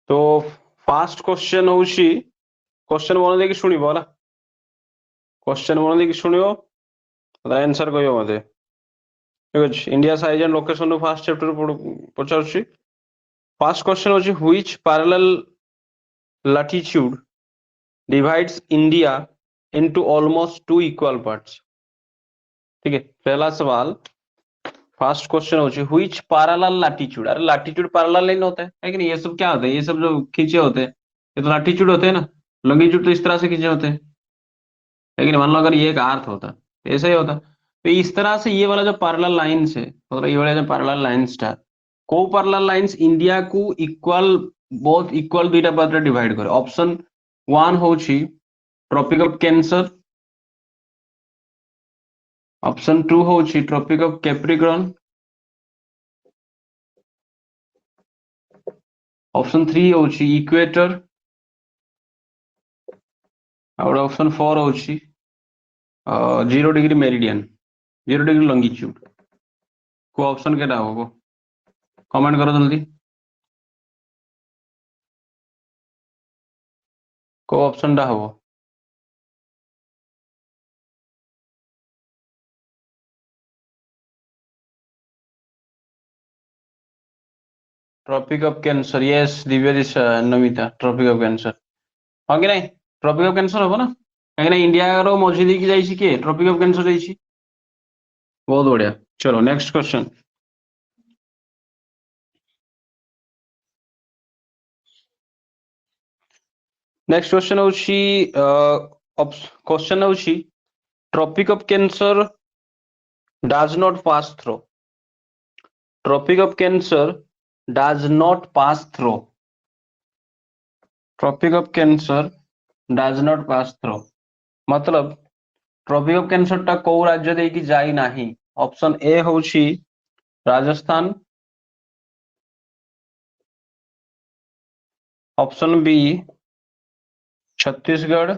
तो fast question होउची question मन देखि सुनिबो होला क्वेश्चन मन देखि सुनियो आंसर कहियो मते ठीक अछि इंडिया साइज एंड लोकेशन नो फास्ट चैप्टर पचारछि फास्ट क्वेश्चन होउची which parallel latitude divides India into almost two equal parts ठीक है पहला सवाल फर्स्ट क्वेश्चन होची व्हिच पैरेलल लैटिट्यूड अरे लैटिट्यूड पैरेलल लाइन होता है कि नहीं ये सब क्या होता है ये सब जो खींचे होते हैं ये तो लैटिट्यूड होते हैं ना लॉन्गिट्यूड तो इस तरह से खींचे होते हैं लेकिन मान लो अगर ये एक अर्थ होता तो ऐसा ही होता तो इस तरह से ये वाला जो पैरेलल लाइंस है मतलब ये वाला जो पैरेलल लाइंस था को पैरेलल लाइंस इंडिया को इक्वल बहुत इक्वल दुईटा पार्ट डिवाइड करे ऑप्शन 1 होची ट्रॉपिक ऑफ कैंसर ऑप्शन 2 होची ट्रॉपिक ऑफ कैप्रिकॉर्न ऑप्शन 3 होची इक्वेटर और ऑप्शन 4 होची 0 डिग्री मेरिडियन 0 डिग्री लॉन्गिट्यूड को ऑप्शन केटा होबो कमेंट करो जल्दी को ऑप्शन टा होबो tropic of cancer yes Divya Namita tropic of cancer हाँ कि नहीं ट्रॉपिक ऑफ कैंसर होबो ना कहीं इंडिया रो मझी दी जाइछि के ट्रॉपिक ऑफ कैंसर जाइछि बहुत बढ़िया चलो नेक्स्ट क्वेश्चन नेक्स्ट क्वेश्चन होची क्वेश्चन होची tropic of cancer does not pass through tropic of cancer does not pass through tropic of cancer does not pass through मतलब ट्रॉपिक ऑफ कैंसर टा को राज्य देकी जाई नाही ऑप्शन ए होची Rajasthan option B Chhattisgarh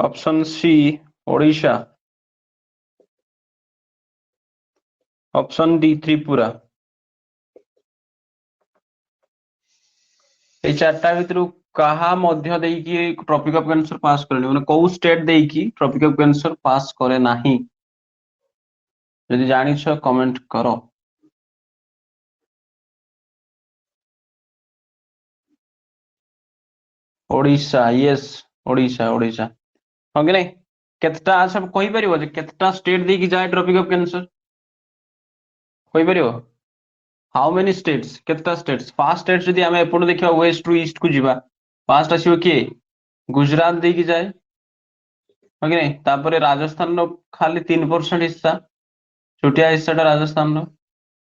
option C Odisha option D Tripura ए चारटा भितरु कहा मध्य देकी ट्रॉपिक ऑफ कैंसर पास करनी माने को स्टेट देकी ट्रॉपिक ऑफ कैंसर पास करे नाही यदि जानि छ कमेंट करो ओडिशा यस ओडिशा ओडिशा हां कि नहीं केतटा सब कहि परिबो जे केतटा स्टेट देकी जाय ट्रॉपिक ऑफ कैंसर कहि परिबो हाउ मेनी स्टेट्स केतटा स्टेट्स पांच स्टेट्स यदि हमें एपट देखिबा वेस्ट टू ईस्ट को जीवा पांचटा आसीबो के गुजरात देकी जाय हां कि नहीं तापरे राजस्थान रो खाली 3% हिस्सा छोटिया हिस्साटा राजस्थान रो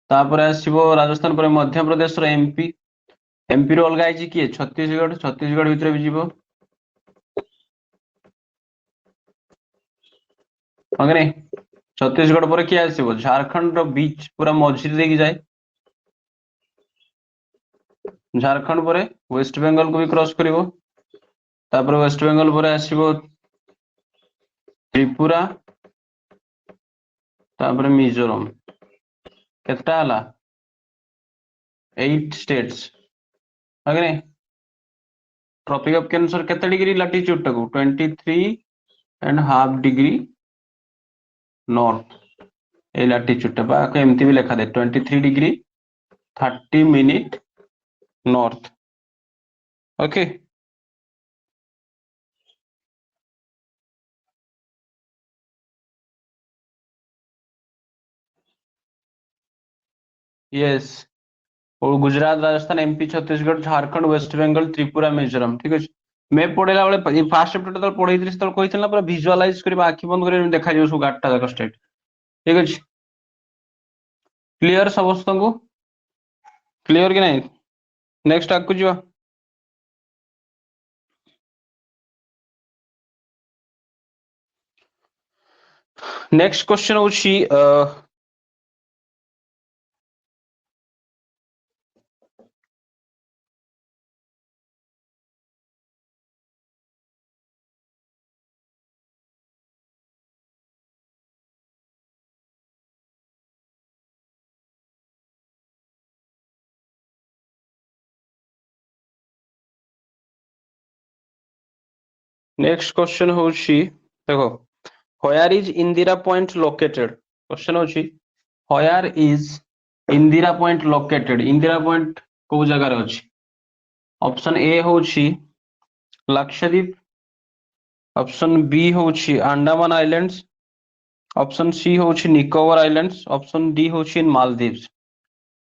तापरे आसीबो राजस्थान पर मध्य प्रदेश रो एमपी एमपी रो अलगा आइछि कि छत्तीसगढ़ छत्तीसगढ़ भितर भी जीवो हां कि नहीं छत्तीसगढ़ पर किए आसीबो झारखंड रो बीच पूरा मझिर देकी जाय झारखंड पर वेस्ट बेंगल को भी क्रॉस करिवो तापर वेस्ट बेंगल पर आसीबो त्रिपुरा तापर मिजोरम केतटा हला 8 स्टेट्स हां कि नहीं ट्रॉपिक ऑफ कैंसर केते डिग्री लैटिट्यूड टाको 23.5 डिग्री नॉर्थ ए लैटिट्यूड टा बा एमती भी लिखा दे 23 degree 30 minute north okay yes और गुजरात राजस्थान एमपी छत्तीसगढ़ झारखंड वेस्ट बेंगल त्रिपुरा मिजोरम ठीक अछि मैं पढ़ेला बेले फास्ट चैप्टर तो पढ़ैथिस तो कहिथिला पूरा विजुअलाइज करबा आखि बंद करे देखा जियो सब आठटा जाक स्टेट ठीक अछि क्लियर समस्त को क्लियर कि नहीं नेक्स्ट आगु जीवा नेक्स्ट क्वेश्चन होची नेक्स्ट क्वेश्चन होची देखो where is Indira point located question होची where is Indira point located Indira point को जगह रे अछि ऑप्शन ए होची लक्षद्वीप ऑप्शन बी होची अंडमान आइलैंड्स ऑप्शन सी होची निकोबर आइलैंड्स ऑप्शन डी होची इन मालदीव्स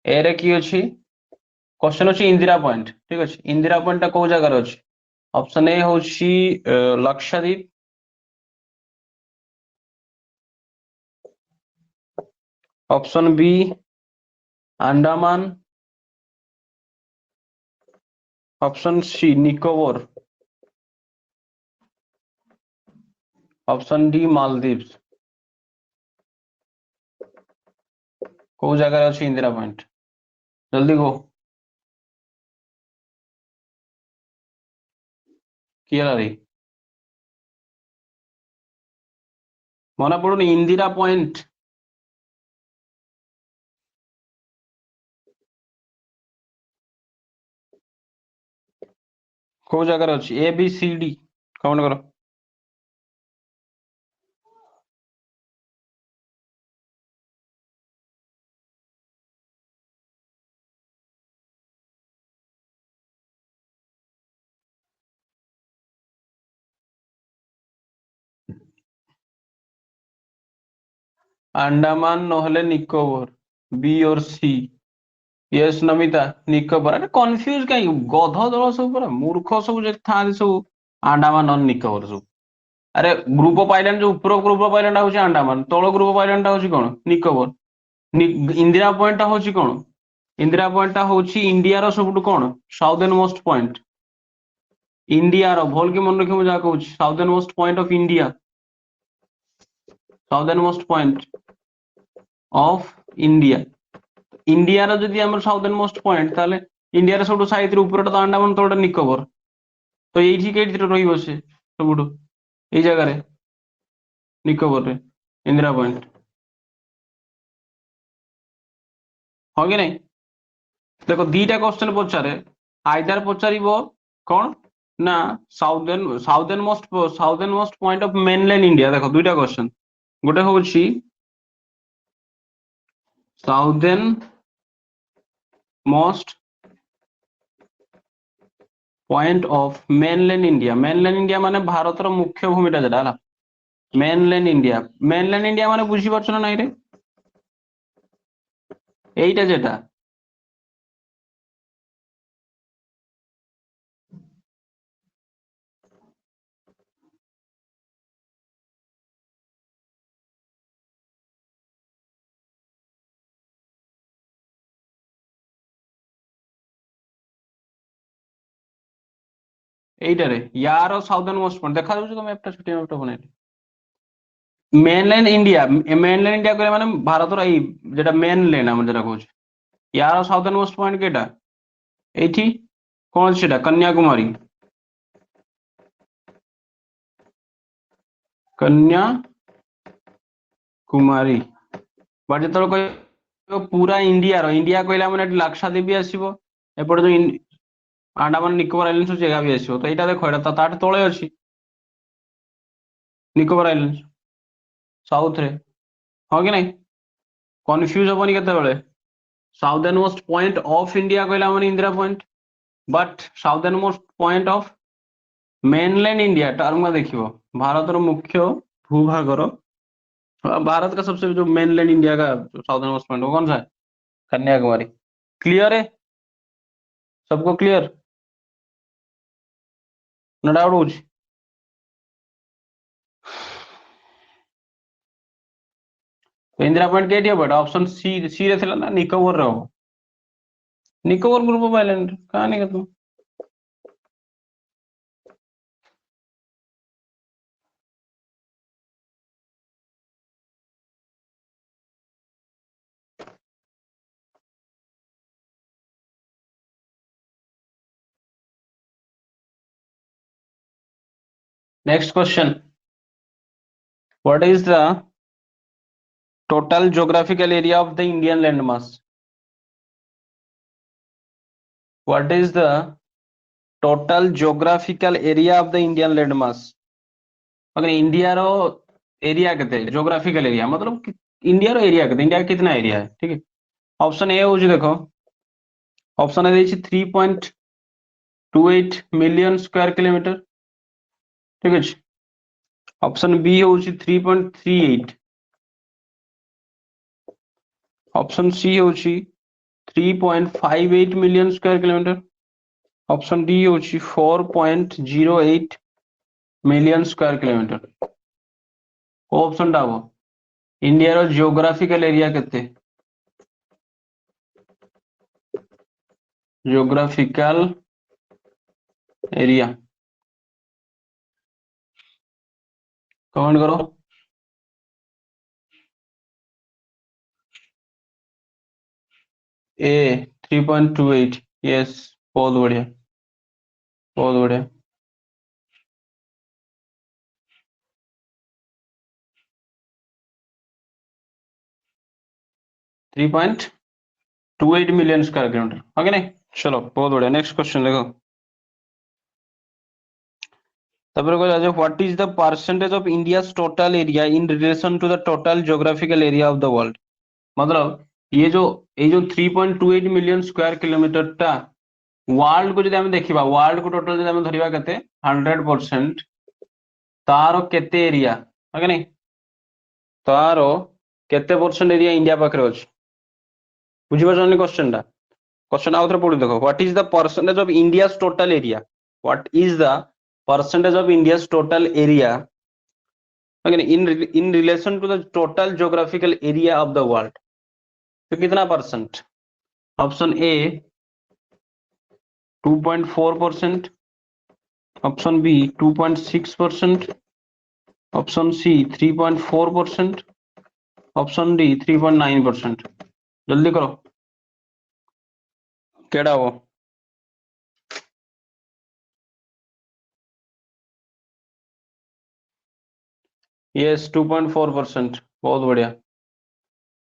ए रे की अछि क्वेश्चन होची इंदिरा पॉइंट ठीक अछि इंदिरा पॉइंट टा को जगह रे अछि ऑप्शन ए होची Lakshadweep option B Andaman option C Nicobar option D Maldives को जगह अछि इंदिरा पॉइंट जल्दी गो किए रे मना पड़ुनी इंदिरा पॉइंट को जगह अछि A B C D comment करो अंडमान नहले निकोबर बी और सी यस नमिता निकोबर अरे कंफ्यूज काई गध दल सब पूरा मूर्ख सब जे था सब अंडमान और निकोबर सब अरे ग्रुप ऑफ आइलैंड जो ऊपर ग्रुप ऑफ आइलैंड होची अंडमान तଳ ग्रुप ऑफ आइलैंड होची कोन निकोबर इंदिरा पॉइंट टा होची कोन इंदिरा पॉइंट टा होची इंडिया रो सबटु कोन साउदर्न मोस्ट पॉइंट इंडिया रो भल के मन रखियो जा कहूची southernmost point of India southernmost point of India India रो जदी हमर साउदर्न मोस्ट पॉइंट ताले इंडिया रो सबटु साइड रे ऊपर टा अंडमान तळटा निकोबर तो एठी केठी रहिबो से सबटु एई जगह रे निकोबर रे इंदिरा पॉइंट हो कि नहीं देखो दीटा क्वेश्चन पचारे आइदर पचारिबो कौन ना southern most point of mainland India देखो दुईटा क्वेश्चन गोटे होची southern most point of mainland India माने भारत रो मुख्य भूमिटा जेटा हला मेनलैंड इंडिया माने बुझी परछ ना नाही रे एईटा जेटा एईटा रे यार साउदर्न मोस्ट पॉइंट देखा जाउछ मैप टा छोटी मैप टा बनेली मेनलैंड इंडिया कहले माने भारत रो एई जेटा मेनलैंड हम जेटा कहूछ यार साउदर्न मोस्ट पॉइंट केटा एठी कौन सेटा कन्याकुमारी बट जो पूरा इंडिया कहला माने लक्षद्वीप भी आसीबो एपटे जो अंडमान निकोबर आइलैंड्स जगह भी आसीबो तो एटा देखो एटा ताठ तळे अछि निकोबर आइलैंड्स साउथ रे हो कि नहीं कंफ्यूज होबनी केते बेले southern most point of India कहला माने Indira point but southern most point of mainland India term में देखियो भारत रो मुख्य भूभाग रो भारत का सबसे जो मेनलैंड इंडिया का साउदर्न मोस्ट पॉइंट वो कौन सा है कन्याकुमारी क्लियर है सबको क्लियर नो डाउट तो इंदिरा पॉइंट केटी हो बेटा ऑप्शन सी रे थिला ना निकोबर रो निकोबर ग्रुप ऑफ आइलैंड कहानी का तुम next question what is the total geographical area of the Indian landmass what is the total geographical area of the Indian land mass अगर इंडिया रो एरिया केते जियोग्राफिकल एरिया मतलब India रो area केते India कितना area है ठीक है option A होची देखो ऑप्शन ए देछि 3.28 मिलियन स्क्वायर किलोमीटर ठीक है ऑप्शन बी होची 3.38 ऑप्शन सी होची 3.58 million square kilometre option D होची 4.08 मिलियन स्क्वायर किलोमीटर को ऑप्शन टा हबो इंडिया रो जियोग्राफिकल एरिया केते जियोग्राफिकल एरिया कमेंट करो ए 3.28 यस बहुत बढ़िया बहुत बढ़िया 3.28 मिलियन स्क्वायर किलोमीटर ओके नहीं चलो बहुत बढ़िया नेक्स्ट क्वेश्चन देखो तब what is the percentage of India's total area in relation to the total geographical area of the world मतलब ये जो 3.28 मिलियन स्क्वायर किलोमीटर टा वर्ल्ड को जब देखा वर्ल्ड को टोटल जब धरिबा केते 100% तारो केते एरिया ओके नहीं तारो केते परसेंट एरिया इंडिया पाखरे अछि बुझि परछन क्वेश्चन टा क्वेश्चन आउथरे पढि देखो what is the percentage of India's total area what is the percentage of India's total area okay in relation to the total geographical area of the world तो कितना percent option A 2.4% option B 2.6% option C 3.4% option D 3.9% जल्दी करो केड़ा वो yes 2.4% बहुत बढ़िया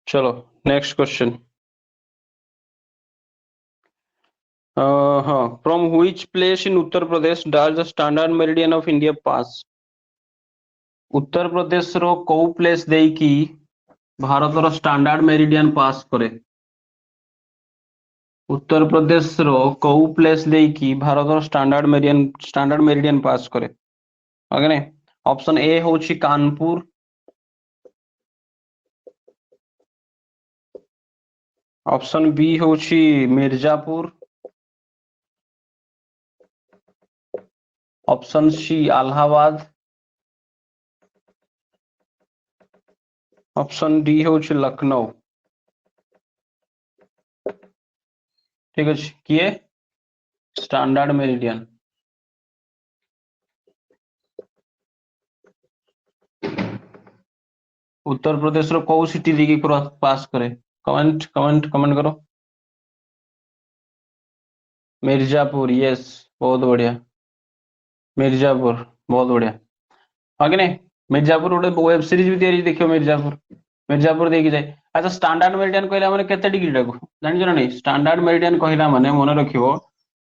चलो next question हाँ from which place in Uttar Pradesh does the standard meridian of India pass Uttar Pradesh रो को प्लेस देई की भारत रो स्टैंडर्ड मेरिडियन पास करे उत्तर प्रदेश रो को प्लेस देई की भारत रो स्टैंडर्ड मेरिडियन पास करे ओके ने ऑप्शन ए होची कानपुर ऑप्शन बी होची Mirzapur option C Allahabad option D होची लखनऊ ठीक है किए स्टैंडर्ड मेरिडियन उत्तर प्रदेश रो को सिटी दी पास करे कमेंट कमेंट कमेंट करो मिर्जापुर यस बहुत बढ़िया मिर्जापुर बहुत बढ़िया आगे नहीं मिर्जापुर गोटे वेब सीरीज भी तैयारी देखियो मिर्जापुर देखी जाए अच्छा स्टैंडर्ड मेरिडियन कहला माने केते डिग्री टाको जानि जरा नहीं स्टैंडर्ड मेरिडियन कहला माने मन रखियो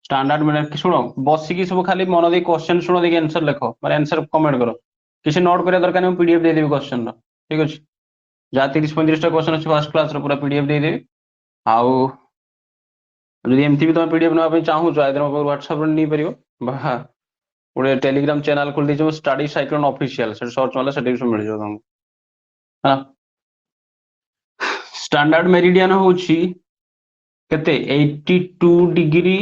स्टैंडर्ड मेरिडियन सुनो बसिकी सब खाली मन दे क्वेश्चन सुनो देखि आंसर लिखो माने आंसर कमेंट करो किसी नोट करिया दरकार नहीं पीडीएफ दे देबी क्वेश्चन रो ठीक अछि जा 30-35 टा क्वेश्चन अछि फर्स्ट क्लास रो पूरा पीडीएफ दे देबी आउ जदि एमती भी तुम पीडीएफ ना पे चाहू छ आइदर मोबाइल व्हाट्सएप रे नहीं परियो बा गोटे टेलीग्राम चैनल खोल दीजिए स्टडी साइक्लोन ऑफिशियल से सर्च वाला से मिल जाओ तुमको हां स्टैंडर्ड मेरिडियन होची केते 82 डिग्री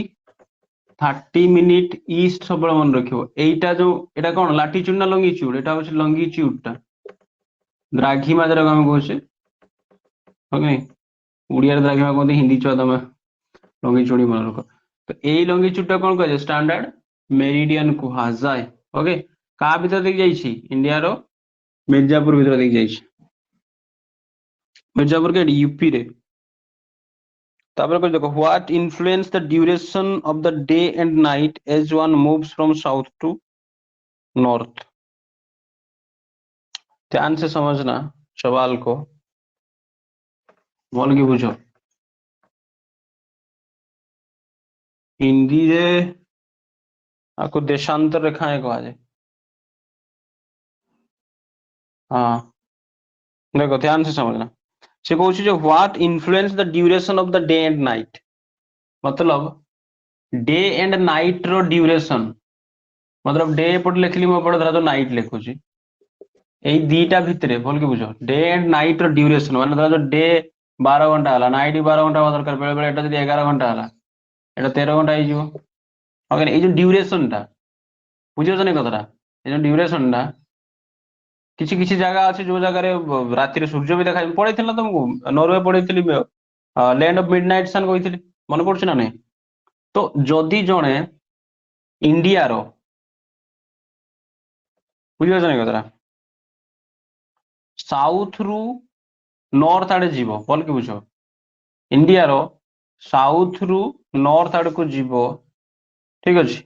30 मिनिट ईस्ट सब मन रखियो एटा जो एटा कोन लैटिट्यूड ना लॉन्गिट्यूड एटा होची लॉन्गिट्यूड टा द्राघिमा जरा हम कहछे ओके उड़िया रे द्राघिमा कोन हिंदी छ तमे लॉन्गिट्यूड मन रखो तो एई लॉन्गिट्यूड टा कोन कहजे स्टैंडर्ड मेरिडियन कुहा जाय ओके का भीतर देख जाई छी इंडिया रो मिर्जापुर भीतर देख जाई छी मिर्जापुर के यूपी रे तापर को देखो what influence the duration of the day and night as one moves from south to north ध्यान से समझना सवाल को बोल के बुझो हिंदी रे आपको देशांतर रेखाएं कहा जाए। हाँ देखो ध्यान से समझना, से कौन जो what influence the duration of the day and night, मतलब डे एंड नाइट रो ड्यूरेशन, मतलब डे एपटे लिखली मो एपटे धरा नाइट लिखुची, এই দুইটা ভিতরে ভুল কি বুঝো, ডে এন্ড নাইট র ডিউরেশন মানে ধরো ডে 12 ঘন্টা হলা, নাইট 12 ঘন্টা হওয়া দরকার, বেলে বেলে এটা যদি 11 ঘন্টা হলা এটা 13 ঘন্টা হয়ে যাব। ওকে, এই যে ডিউরেশনটা বুঝিছো না কথাটা, এই যে ডিউরেশনটা কিছু কিছু জায়গা আছে যে জায়গায় রাত্রিরে সূর্য ବି ଦେଖା ପଢେଇଥିଲା ତମକୁ, ନରୱେ ପଢେଇଥିଲି, ଲ୍ୟାଣ୍ଡ ଅଫ ମିଡନାଇଟ ସନ୍ କହିଥିଲି, ମନେ ପଡୁଛି ନା ନାଇଁ? ତ ଯଦି ଜଣେ ଇଣ୍ଡିଆର, ବୁଝିପାରୁଛ ନା କଥାଟା, ସାଉଥ ରୁ ନର୍ଥ ଆଡେ ଯିବ, ଭଲ କି ବୁଝ, ଇଣ୍ଡିଆର ସାଉଥ ରୁ ନର୍ଥ ଆଡକୁ ଯିବ, ଠିକ ଅଛି,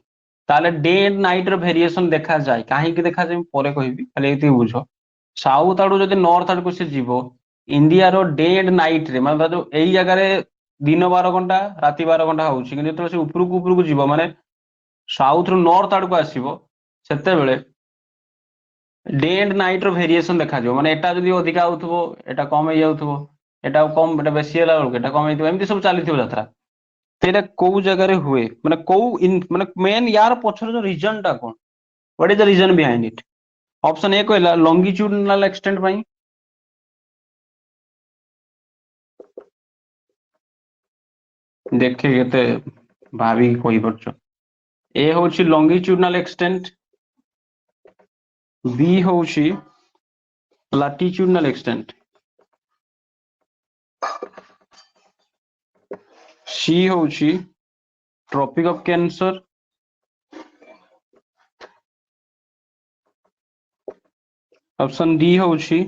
ତାହେଲେ ଡେ ଏଣ୍ଡ ନାଇଟ ର ଭେରିଏସନ ଦେଖାଯାଏ। କାହିଁକି ଦେଖାଯାଏ ମୁଁ ପରେ କହିବି, ଖାଲି ଏତିକି ବୁଝ। ସାଉଥ ଆଡୁ ଯଦି ନର୍ଥ ଆଡକୁ ସେ ଯିବ, ଇଣ୍ଡିଆର ଡେ ଏଣ୍ଡ ନାଇଟ ରେ ମାନେ ଯୋଉ ଏଇ ଜାଗାରେ ଦିନ 12 ଘଣ୍ଟା ରାତି 12 ଘଣ୍ଟା ହଉଛି, କିନ୍ତୁ ଯେତେବେଳେ ସେ ଉପରକୁ ଉପରକୁ ଯିବ ମାନେ ସାଉଥ ରୁ ନର୍ଥ ଆଡକୁ ଆସିବ, ସେତେବେଳେ डे एंड नाइट रो वेरिएशन देखा जो, माने एटा जदी अधिका होथबो एटा कम हे जाउथबो, एटा कम एटा बेसी होला बेलको एटा कम हेतबो, एमती सब चलीथिबो यात्रा। तेरा कोउ जगह रे हुए, माने कोउ इन माने मेन यार पछर जो रीजन टा कोन, what is the reason behind it? Option A कहला लॉन्गिट्यूडिनल एक्सटेंट पई, देखे केते भाभी कोई परछो, ए होची लॉन्गिट्यूडिनल एक्सटेंट, बी होची लैटिट्यूडिनल एक्सटेंट, सी होची tropic of Cancer, option D होची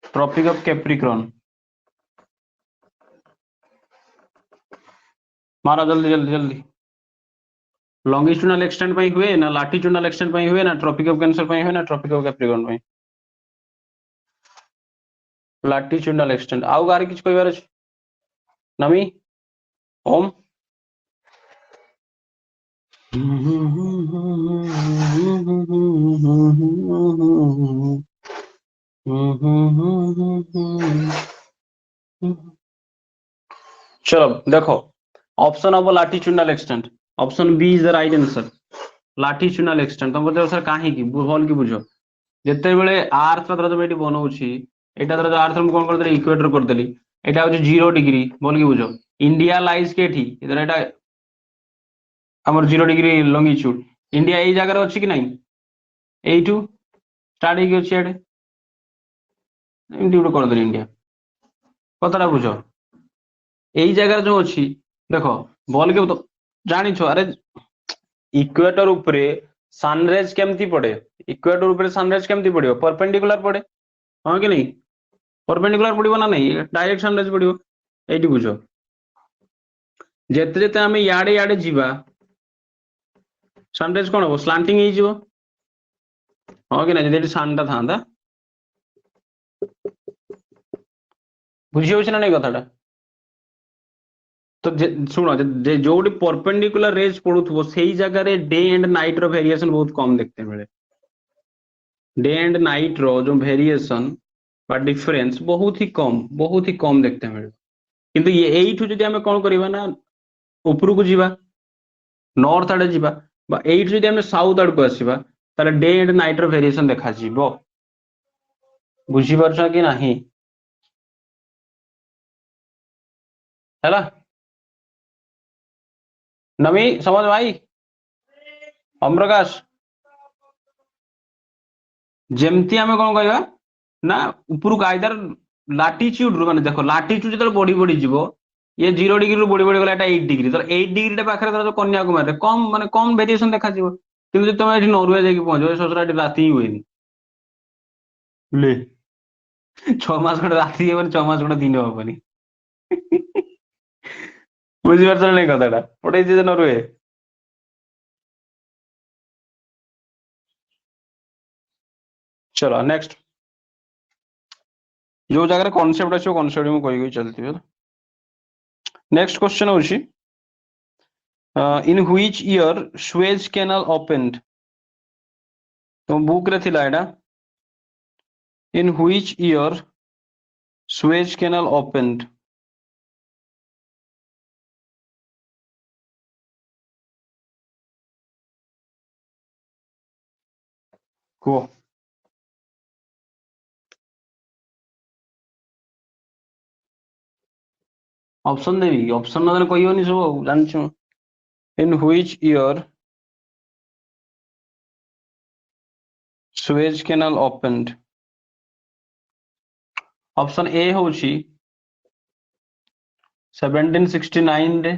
ट्रॉपिक ऑफ कैप्रिकॉर्न। मारा जल्दी जल्दी जल्दी, लॉन्गिट्यूडिनल एक्सटेंट पई हुए ना लैटिट्यूडिनल एक्सटेंट पई हुए ना ट्रॉपिक ऑफ कैंसर पई हुए ना ट्रॉपिक ऑफ कैप्रिकॉर्न पई, लैटिट्यूडिनल एक्सटेंट। आउ गार किछ कहबार अछि नमी ओम? चलो देखो, option of latitudinal extent, option B is the right answer, latitudinal extent. तुम बताओ सर काहे की भल की बुझो, जेते बेले अर्थ रा जो एटी बनाउछि, एटा धर अर्थ हम कोन कर देली इक्वेटर कर देली, एटा होछि 0 डिग्री, बोल की बुझो, इंडिया लाइज केठी, इधर एटा हमर 0 डिग्री लॉन्गिट्यूड, इंडिया एई जगह रे अछि कि नहीं, एइटू स्टार्ट हे कि अछि एडे, इंडिया कर देली इंडिया, कतरा बुझो, एई जगह जो अछि देखो, बोल के तो जानि छो, अरे इक्वेटर ऊपरे सनराइज केमती पड़े, इक्वेटर ऊपरे सनराइज केमती पड़ियो, परपेंडिकुलर पड़े, हां कि नहीं, परपेंडिकुलर पड़िबो ना नहीं, डायरेक्ट सनराइज पड़ियो, एइटी बुझो, जेते जेते हम याडे याडे जीवा सनराइज कोन हो स्लांटिंग ही जीवो, हां कि नहीं, जेते सन ता थांदा, बुझियो छै ना नहीं कथाटा। तो शुण जो परपेंडिकुलर रेज पड़ुथबो सेही जगह रे डे एंड नाइट रो वेरिएशन बहुत कम देखते मिले, डे एंड नाइट रो जो वेरिएशन बा डिफरेंस बहुत ही कम देखते मिले, किंतु ये एइठु जदि हमें कोन करबा ना ऊपर को जीवा, नॉर्थ आडे जीवा बा एइठु जदि हमें साउथ आड को आसीबा, ताले डे एंड नाइट रो वेरिएशन देखा जीवो, बुझी परछ कि नाही हैला, नमी समझ भाई, ओम प्रकाश, जेमती हमें कोन कहबा ना ऊपर को आइदर लाटिट्यूड रो, माने देखो लाटिट्यूड जतले बड़ी बड़ी जीवो, ये 0 डिग्री रो बड़ी बड़ी गला एटा 8 डिग्री, तो 8 डिग्री टा पाखरे जो कन्याकुमारी रे कम माने कम वेरिएशन देखा जीवो, किंतु जे तुम एठी नॉर्वे जाके पहुंचो ससुरा एठी राती ही हुएनी, ले 6 मास खडे राती हेबनी, 6 मास खडे दिन होबनी। बुझी परछ नै कथाटा, पढै जे नॉर्वे। चलो नेक्स्ट, जो जगह कॉन्सेप्ट अच्छे कॉन्सेप्ट में कही चलती है। नेक्स्ट क्वेश्चन होची in which year Suez Canal opened? तो बुक रे थिला एडा. In which year Suez Canal opened? को ऑप्शन देवी, ऑप्शन ना देले कहबनी सब जानछु. In which year Suez Canal opened? Option A होची 1769 रे.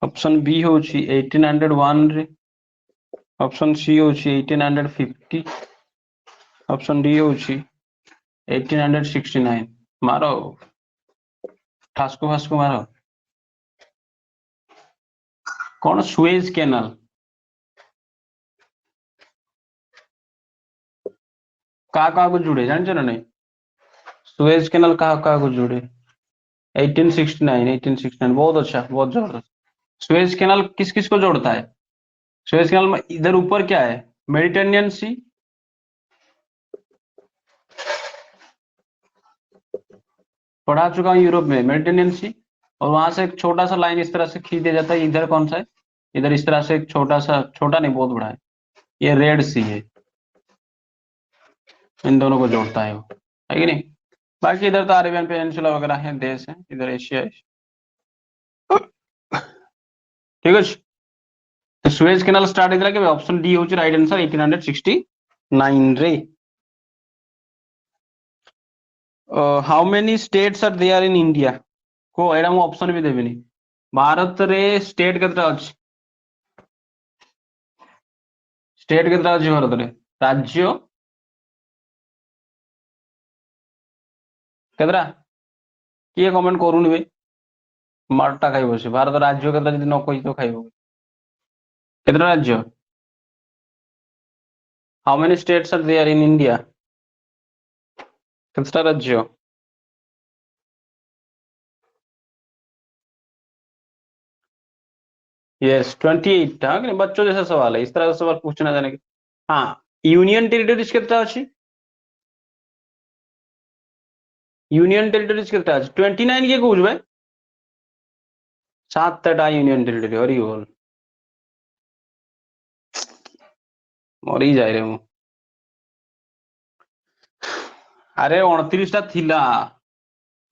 ऑप्शन बी होची 1801 रे. ऑप्शन सी होची 1850. ऑप्शन डी होची 1869. मारो ठासको फासको मारो. कौन सुएज कैनाल कहा को जुड़े जानते ना नहीं. सुएज कैनाल कहा को जुड़े 1869. बहुत अच्छा, बहुत जबरदस्त. सुएज कैनाल किस किस को जोड़ता है? सुएज कैनाल में इधर ऊपर क्या है? मेडिटेरेनियन सी. पढ़ा चुका हूँ यूरोप में मेडिटेरेनियन सी. और वहां से एक छोटा सा लाइन इस तरह से खींच दिया जाता है. इधर कौन सा है? इधर इस तरह से एक छोटा सा, छोटा नहीं बहुत बड़ा है, ये रेड सी है. इन दोनों को जोड़ता है वो, है कि नहीं. बाकी इधर तो अरेबियन पेनिनसुला वगैरह है, देश है. इधर एशिया है. ठीक है. तो सुएज कैनाल स्टार्ट इधर के ऑप्शन डी होची राइट आंसर 1869 रे. How many states are there in India? को एडा मु ऑप्शन भी देबिनी. भारत रे स्टेट केतरा अछि? स्टेट केतरा अछि भारत रे? राज्य केतरा? किए कमेंट करूनी बे. मारटा खाइबो से. भारत राज्य केतरा जदि न कहि तो खाइबो. केतरा राज्य? How many states are there in India? केतरा राज्य? यस 28. हाँ कि बच्चों जैसा सवाल है, इस तरह का सवाल पूछना जाने के. हाँ, यूनियन टेरिटरीज केतरा अछि? यूनियन टेरिटरीज केतरा अछि? 29 के कहूछ भाई. 7टा यूनियन टेरिटरी. हरि बोल. मरी जाए रे मु. अरे 29टा थिला,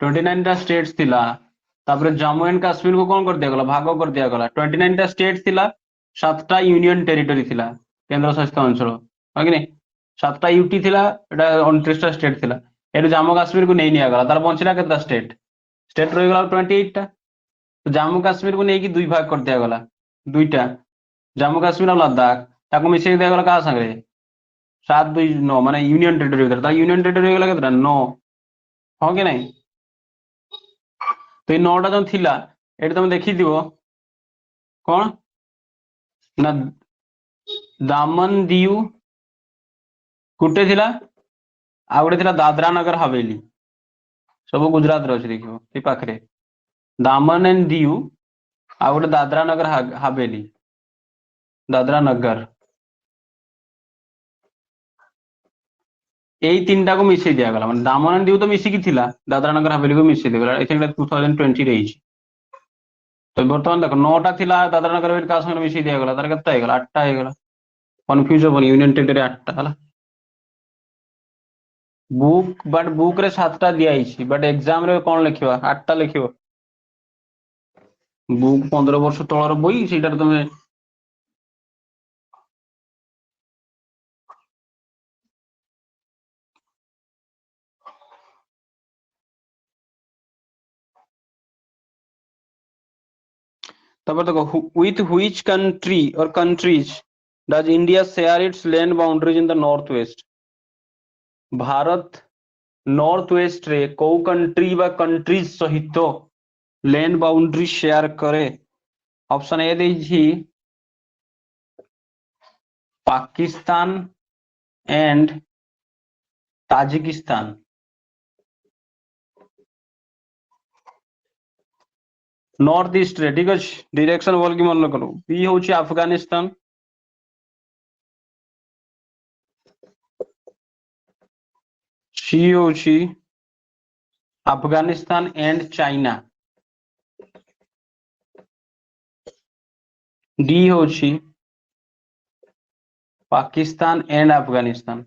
29टा स्टेट्स थिला. तापर जम्मू एंड काश्मीर को कौन कर दिया गला? भाग कर दिया गला. 29टा स्टेट्स थिला, 7टा यूनियन टेरिटरी थिला, केंद्र शासित अंचल, है कि नहीं. 7टा यूटी थिला, एटा 29टा स्टेट थिला. एटू जम्मू काश्मीर को नहीं निया गला. तार बंचिला केतरा स्टेट? स्टेट रही गला 28टा. तो जम्मू काश्मीर को नहीं दुई भाग कर दिया गला. दुईटा जम्मू काश्मीर और लद्दाख ताको मिसेक दिया गला कहा संगे 7 2 9 माने यूनियन टेरिटरी भीतर. यूनियन टेरिटरी गला केतरा? 9. हाँ कि नहीं. तो ये 9टा जो थिला एटा तुम देखि दिबो कौन ना दामन दीव गुटे थिला, आ गुटे थिला दादरा नगर हवेली. सब गुजरात रे अछि देखियो ए पाखरे. दामन एंड दीव आ गुटे दादरा नगर हवेली, दादरा नगर. এই তিনটাକୁ ମିଶେଇ ଦିଆଗଲା. ମାନେ ଦାମନ ଆଣ୍ଡ ଡିଉ ତ ମିଶିକି ଥିଲା, ଦାଦରା ନଗର ହାବେଲିକୁ ମିଶେଇ ଦିଆଗଲା. ଏଇଟା 2020 ରେ ହେଇଛି. ତ ବର୍ତ୍ତମାନ ଦେଖ 9ଟା ଥିଲା ଦାଦରା ନଗର ହାବେଲି କାହା ସାଙ୍ଗରେ ମିଶେଇ ଦିଆଗଲା, ତାର କେତେ ହେଇଗଲା? 8ଟା ହେଇଗଲା. କନଫ୍ୟୁଜ ହବନି, ୟୁନିୟନ ଟେରିଟୋରୀ 8ଟା ହେଲା. ବୁକ୍ ରେ 7ଟା ଦିଆହେଇଛି, ବଟ୍ ଏକ୍ସାମ ରେ କଣ ଲେଖିବା? 8ଟା ଲେଖିବ. ବୁକ୍ 15 ବର୍ଷ ତଳର ବହି, ସେଇଟାରେ ତମେ तापर देखो with which country or countries does India share its land boundaries in the northwest? Bharat north west रे को कंट्री बा कंट्रीज सहित लैंड बाउंड्री शेयर करे. ऑप्शन ए देछि Pakistan and Tajikistan. North east रे ठीक अछि डायरेक्शन बोल के मन करू बी होची अफगानिस्तान सी होची अफगानिस्तान एंड चाइना डी होची पाकिस्तान एंड अफगानिस्तान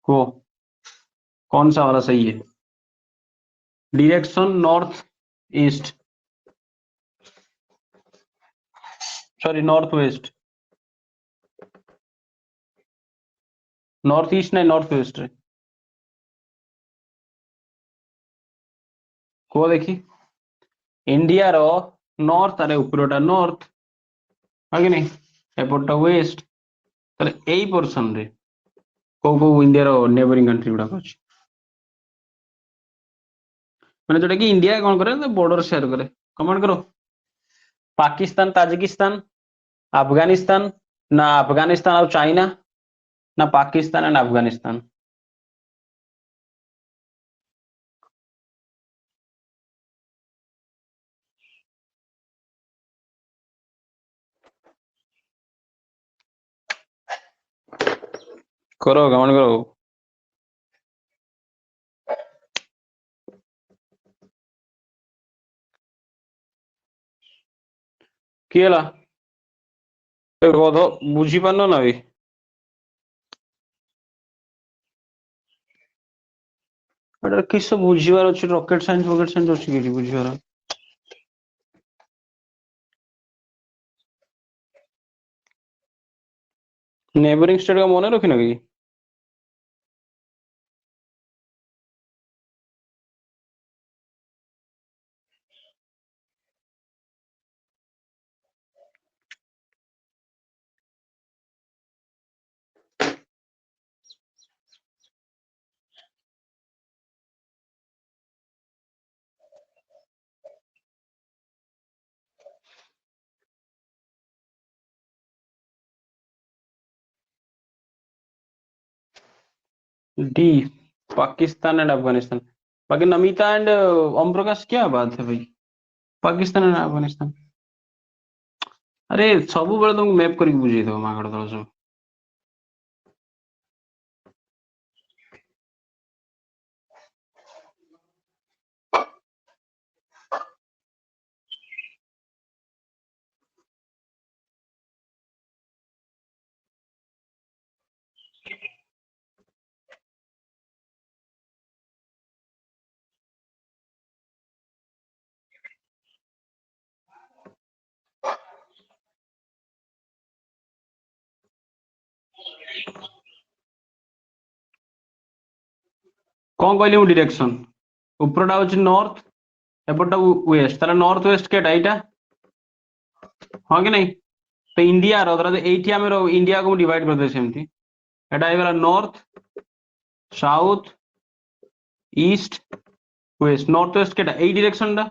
को कौन सा वाला सही है direction north east sorry north west north east नहीं नॉर्थ वेस्ट रे को देखी इंडिया रो नॉर्थ अरे ऊपरटा नॉर्थ है कि नहीं एपटा वेस्ट ताले एई पोर्शन रे को इंडिया रो नेबरिंग कंट्री गुडा अछि माने जोटा कि इंडिया कौन करे बॉर्डर शेयर करे कमेंट करो पाकिस्तान ताजिकिस्तान अफगानिस्तान ना अफगानिस्तान और चाइना ना पाकिस्तान एंड अफगानिस्तान करो कमेंट करो किएला बुझी पारन ना भी किस बुझीबार अच्छे रॉकेट साइंस अच्छी कि बुझीबार नेबरिंग स्टेट का मन रखी ना कि डी पाकिस्तान एंड अफगानिस्तान बाकी नमिता एंड ओम प्रकाश क्या बात है भाई पाकिस्तान एंड अफगानिस्तान अरे सब बेले तुमको मैप करके बुझे दो मागड़ दल सब कौन कहली मु डायरेक्शन ऊपरटा होची नॉर्थ एपटा वेस्ट तारा नॉर्थ वेस्ट केटा एटा हां कि नहीं तो इंडिया रो तरा एठी हम इंडिया को डिवाइड कर दे सेमती एटा आइगला north south east west north west केटा एई डायरेक्शन टा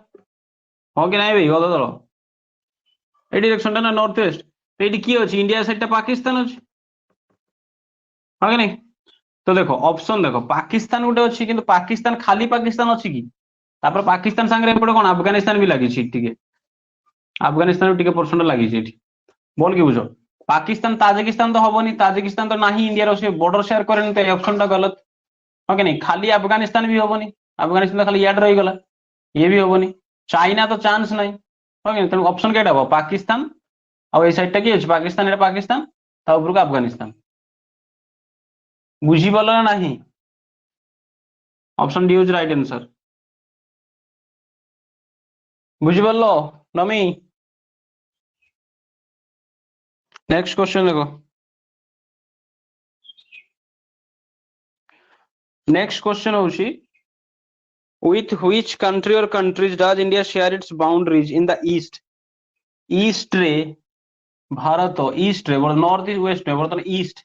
हां कि नहीं भाई गदा दलो एई डायरेक्शन टा ना नॉर्थ वेस्ट तो एठी की अछि इंडिया साइड टा पाकिस्तान अछि हां कि नहीं तो देखो ऑप्शन देखो पाकिस्तान गोटे अच्छी किंतु पाकिस्तान खाली पाकिस्तान अच्छी कि तापर पाकिस्तान संगे एपटे कोन अफगानिस्तान भी लागि छि ठीक है अफगानिस्तान टिके परसेंट लागि छि एठी बोल कि बुझो पाकिस्तान ताजिकिस्तान तो हबनी ताजिकिस्तान तो नाही इंडिया रो से बॉर्डर शेयर करेन तो ऑप्शन टा गलत हां कि नहीं खाली अफगानिस्तान भी हबनी अफगानिस्तान खाली याड रही गला ये भी हबनी चाइना तो चांस नहीं हां कि नहीं ऑप्शन केटा हो पाकिस्तान और ए साइड टा की अछि पाकिस्तान एटा पाकिस्तान ता ऊपर का अफगानिस्तान बुझी पालो ना नहीं option D is right answer बुझी पालो नमी नेक्स्ट क्वेश्चन देखो नेक्स्ट क्वेश्चन होची with which country or countries does India share its boundaries in the east east रे भारत ईस्ट रे बोल नॉर्थ ईस्ट वेस्ट रे बोल ईस्ट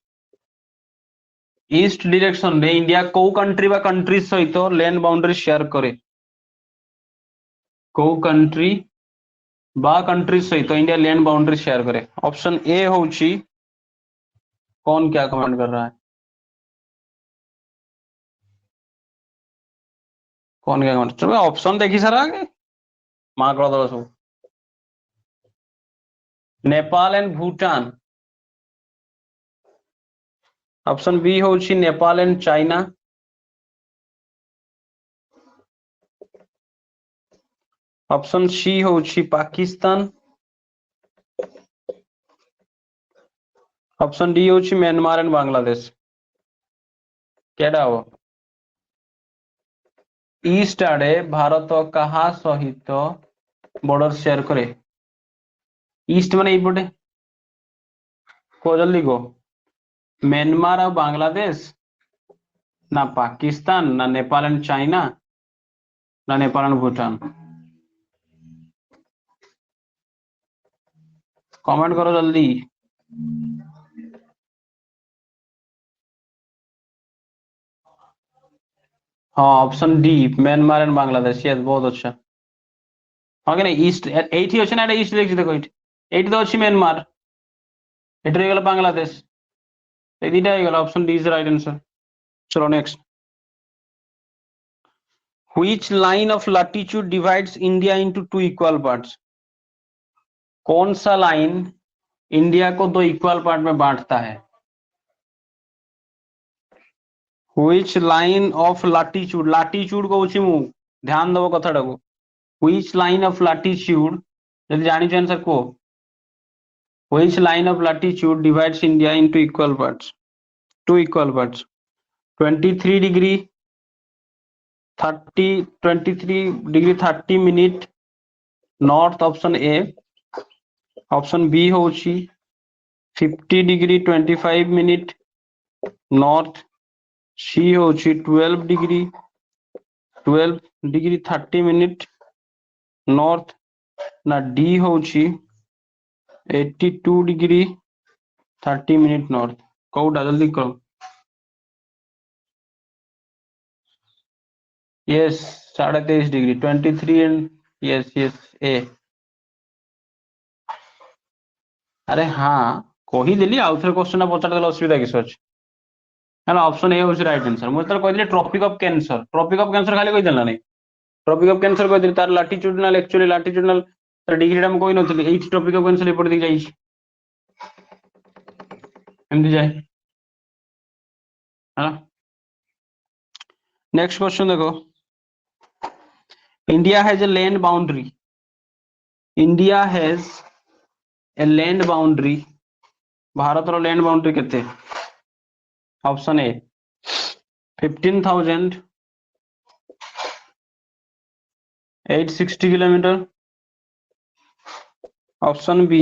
ईस्ट डायरेक्शन रे इंडिया को कंट्री बा कंट्री सहित लैंड बाउंड्री शेयर करे को कंट्री बा कंट्री सहित इंडिया लैंड बाउंड्री शेयर करे ऑप्शन ए होची कौन क्या कमेंट कर रहा है कौन क्या कौन तुम्हें ऑप्शन देखी सारा आगे माँ कर सब Nepal and Bhutan option B होची Nepal and China option C होची पाकिस्तान ऑप्शन डी होची म्यांमार एंड बांग्लादेश केडा हो ईस्ट आड़े भारत कहा सहित बॉर्डर शेयर करे ईस्ट माने एपटे को जल्दी को म्यांमार और बांग्लादेश ना पाकिस्तान ना नेपाल एंड चाइना ना नेपाल एंड भूटान कमेंट करो जल्दी हाँ option D Myanmar and Bangladesh yes बहुत अच्छा हाँ कि नहीं ईस्ट एठी अछि ना ईस्ट देखि देखो एठी तो अछि म्यांमार एठी रह गेल बांग्लादेश ए दिटा हो गेल option D is right answer चलो next which line of latitude divides India into two equal parts कौन सा लाइन इंडिया को दो इक्वल पार्ट में बांटता है which line of latitude latitude को उची मु ध्यान दबो कथाटा को व्हिच लाइन ऑफ लैटिट्यूड जल्दी जानी छ आंसर को which line of latitude divides India into equal parts two equal parts 23 degree 30 23 degree 30 minute north option A option B होची 50 डिग्री 25 मिनिट नॉर्थ सी होची 12 डिग्री 30 मिनिट नॉर्थ ना D होची 82 degree 30 minute north कोउटा जल्दी करो yes 23.5 degree 23 and yes yes ए अरे हाँ कहीदेली आउ थे क्वेश्चन पचार असुविधा किस अच्छे है ऑप्शन ए हूँ राइट आंसर मुझे कहली ट्रॉपिक ऑफ कैंसर खाली कहीदेला नहीं ट्रॉपिक ऑफ कैंसर कहली तार लाटिट्यूडनल एक्चुअली लाटिट्यूडनल डिग्रीटा मुझे कही नथी एट ट्रॉपिक ऑफ कैंसर एपटे जाए एमती जाए है नेक्स्ट क्वेश्चन देखो India has a land boundary India has a land boundary Bharat रो लैंड बाउंड्री केते option A 15,860 kilometre option B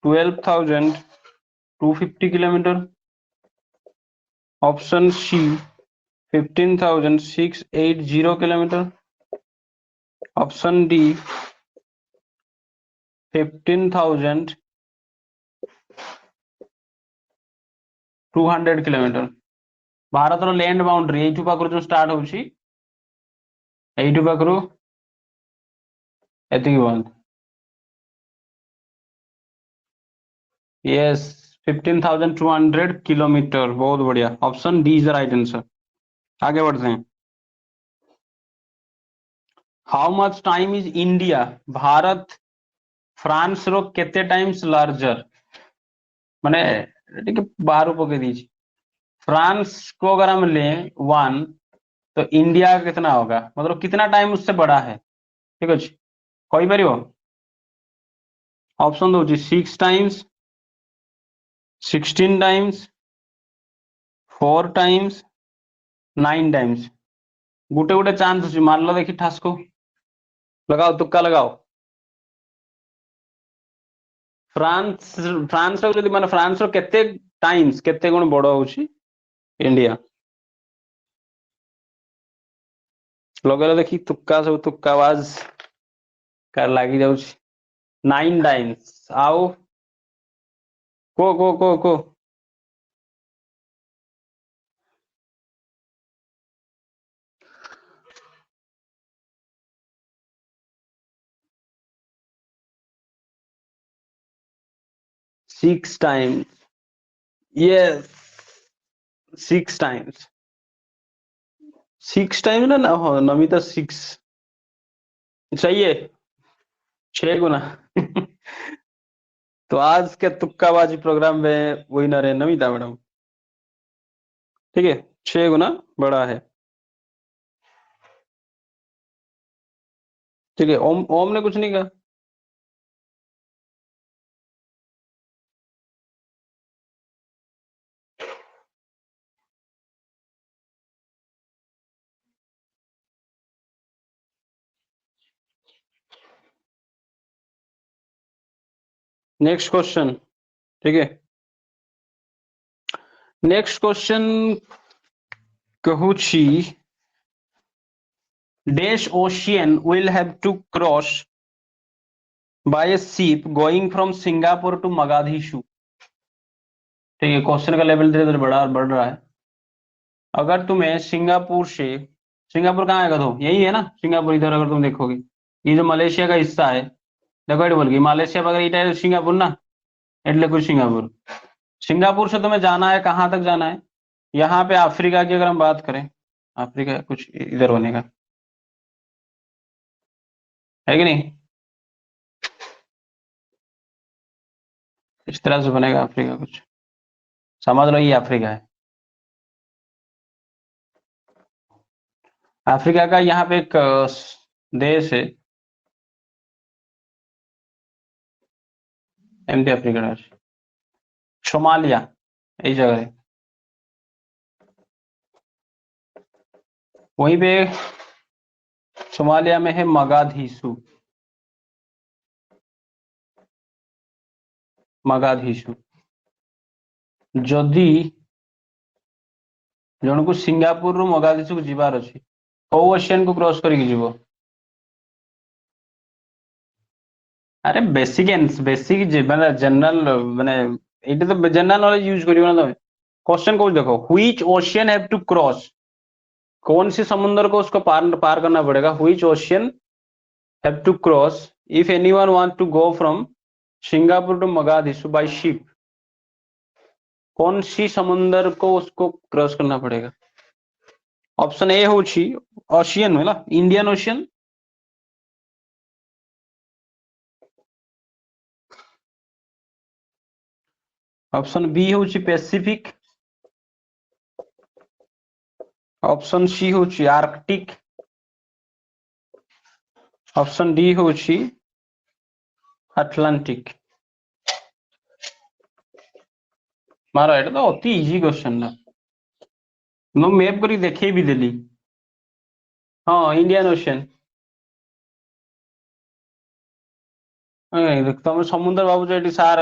12,250 kilometre option C 15,680 kilometre option D 15,200 kilometre Bharat रो लैंड बाउंड्री एठू पाखरु जो स्टार्ट होची एठू पाखरु एतिकी बंद यस 15,200 किलोमीटर बहुत बढ़िया option D is the right answer आगे बढ़ते हैं how much time is India Bharat France रो केते टाइम्स लार्जर माने ठीक है 12 पके दीजिए फ्रांस को अगर हम लें 1 तो इंडिया कितना होगा मतलब कितना टाइम उससे बड़ा है ठीक है कही पार ऑप्शन दो 6 टाइम्स 16 टाइम्स 4 टाइम्स 9 टाइम्स गुटे गुटे चांस अच्छी मार लो देखी ठास को लगाओ तुक्का लगाओ फ्रांस फ्रांस रो माने फ्रांस रो केते टाइम्स केते गुण बड़ होची इंडिया लगेला देखी तुक्का सब तुक्काबाज कर लागी जाउची 9 टाइम्स आओ को 6 टाइम्स yes 6 टाइम्स 6 टाइम ना हाँ, नमिता 6 सही है, 6 गुना। तो आज के तुक्काबाजी प्रोग्राम में विनर है नमिता मैडम। ठीक है, 6 गुना बड़ा है। ठीक है, ओम ओम ने कुछ नहीं कहा। Next question. ठीक है, नेक्स्ट क्वेश्चन कहूची dash ocean will have to cross by a ship going from Singapore to Mogadishu. ठीक है, क्वेश्चन का लेवल धीरे धीरे बढ़ रहा है। अगर तुम्हें सिंगापुर से, सिंगापुर कहाँ आएगा, तो यही है ना सिंगापुर, इधर अगर तुम देखोगे ये जो मलेशिया का हिस्सा है, देखो ये बोल गई मलेशिया वगैरह इटा है सिंगापुर ना, एटले कुछ सिंगापुर। सिंगापुर से तुम्हें जाना है, कहाँ तक जाना है, यहाँ पे अफ्रीका की अगर हम बात करें, अफ्रीका कुछ इधर बनेगा, है कि नहीं, इस तरह से बनेगा अफ्रीका कुछ, समझ लो ये अफ्रीका है। अफ्रीका का यहाँ पे एक देश है, एमटी अफ्रीका देश, सोमालिया, यही जगह है। वहीं पे सोमालिया में है मगाधीशु, मगाधीशु। जदि जणको सिंगापुर रु मगाधीशु को जीवार अछि, कोउ ओशियन को क्रॉस करिक जीवो। अरे बेसिक बेसिक माने जनरल माने एटे तो जनरल नॉलेज यूज करियो ना तमे। क्वेश्चन को देखो, which ocean have to cross, कौन सी समुद्र को उसको पार पार करना पड़ेगा, which ocean have to cross if anyone want to go from Singapore to Mogadishu by ship. कौन सी समुद्र को उसको क्रॉस करना पड़ेगा। ऑप्शन ए होची ओशियन है ना, इंडियन ओशियन। ऑप्शन बी होची पैसिफिक। ऑप्शन सी होची आर्कटिक। ऑप्शन डी होची अटलांटिक। मारो एटा तो अति इजी क्वेश्चन ना, ମୁଁ मैप କରି ଦେଖେଇ ବି ଦେଲି। हाँ इंडियन ओशियन। ତମେ ସମୁଦ୍ର ଭାବୁଛ ଏଠି ସାର୍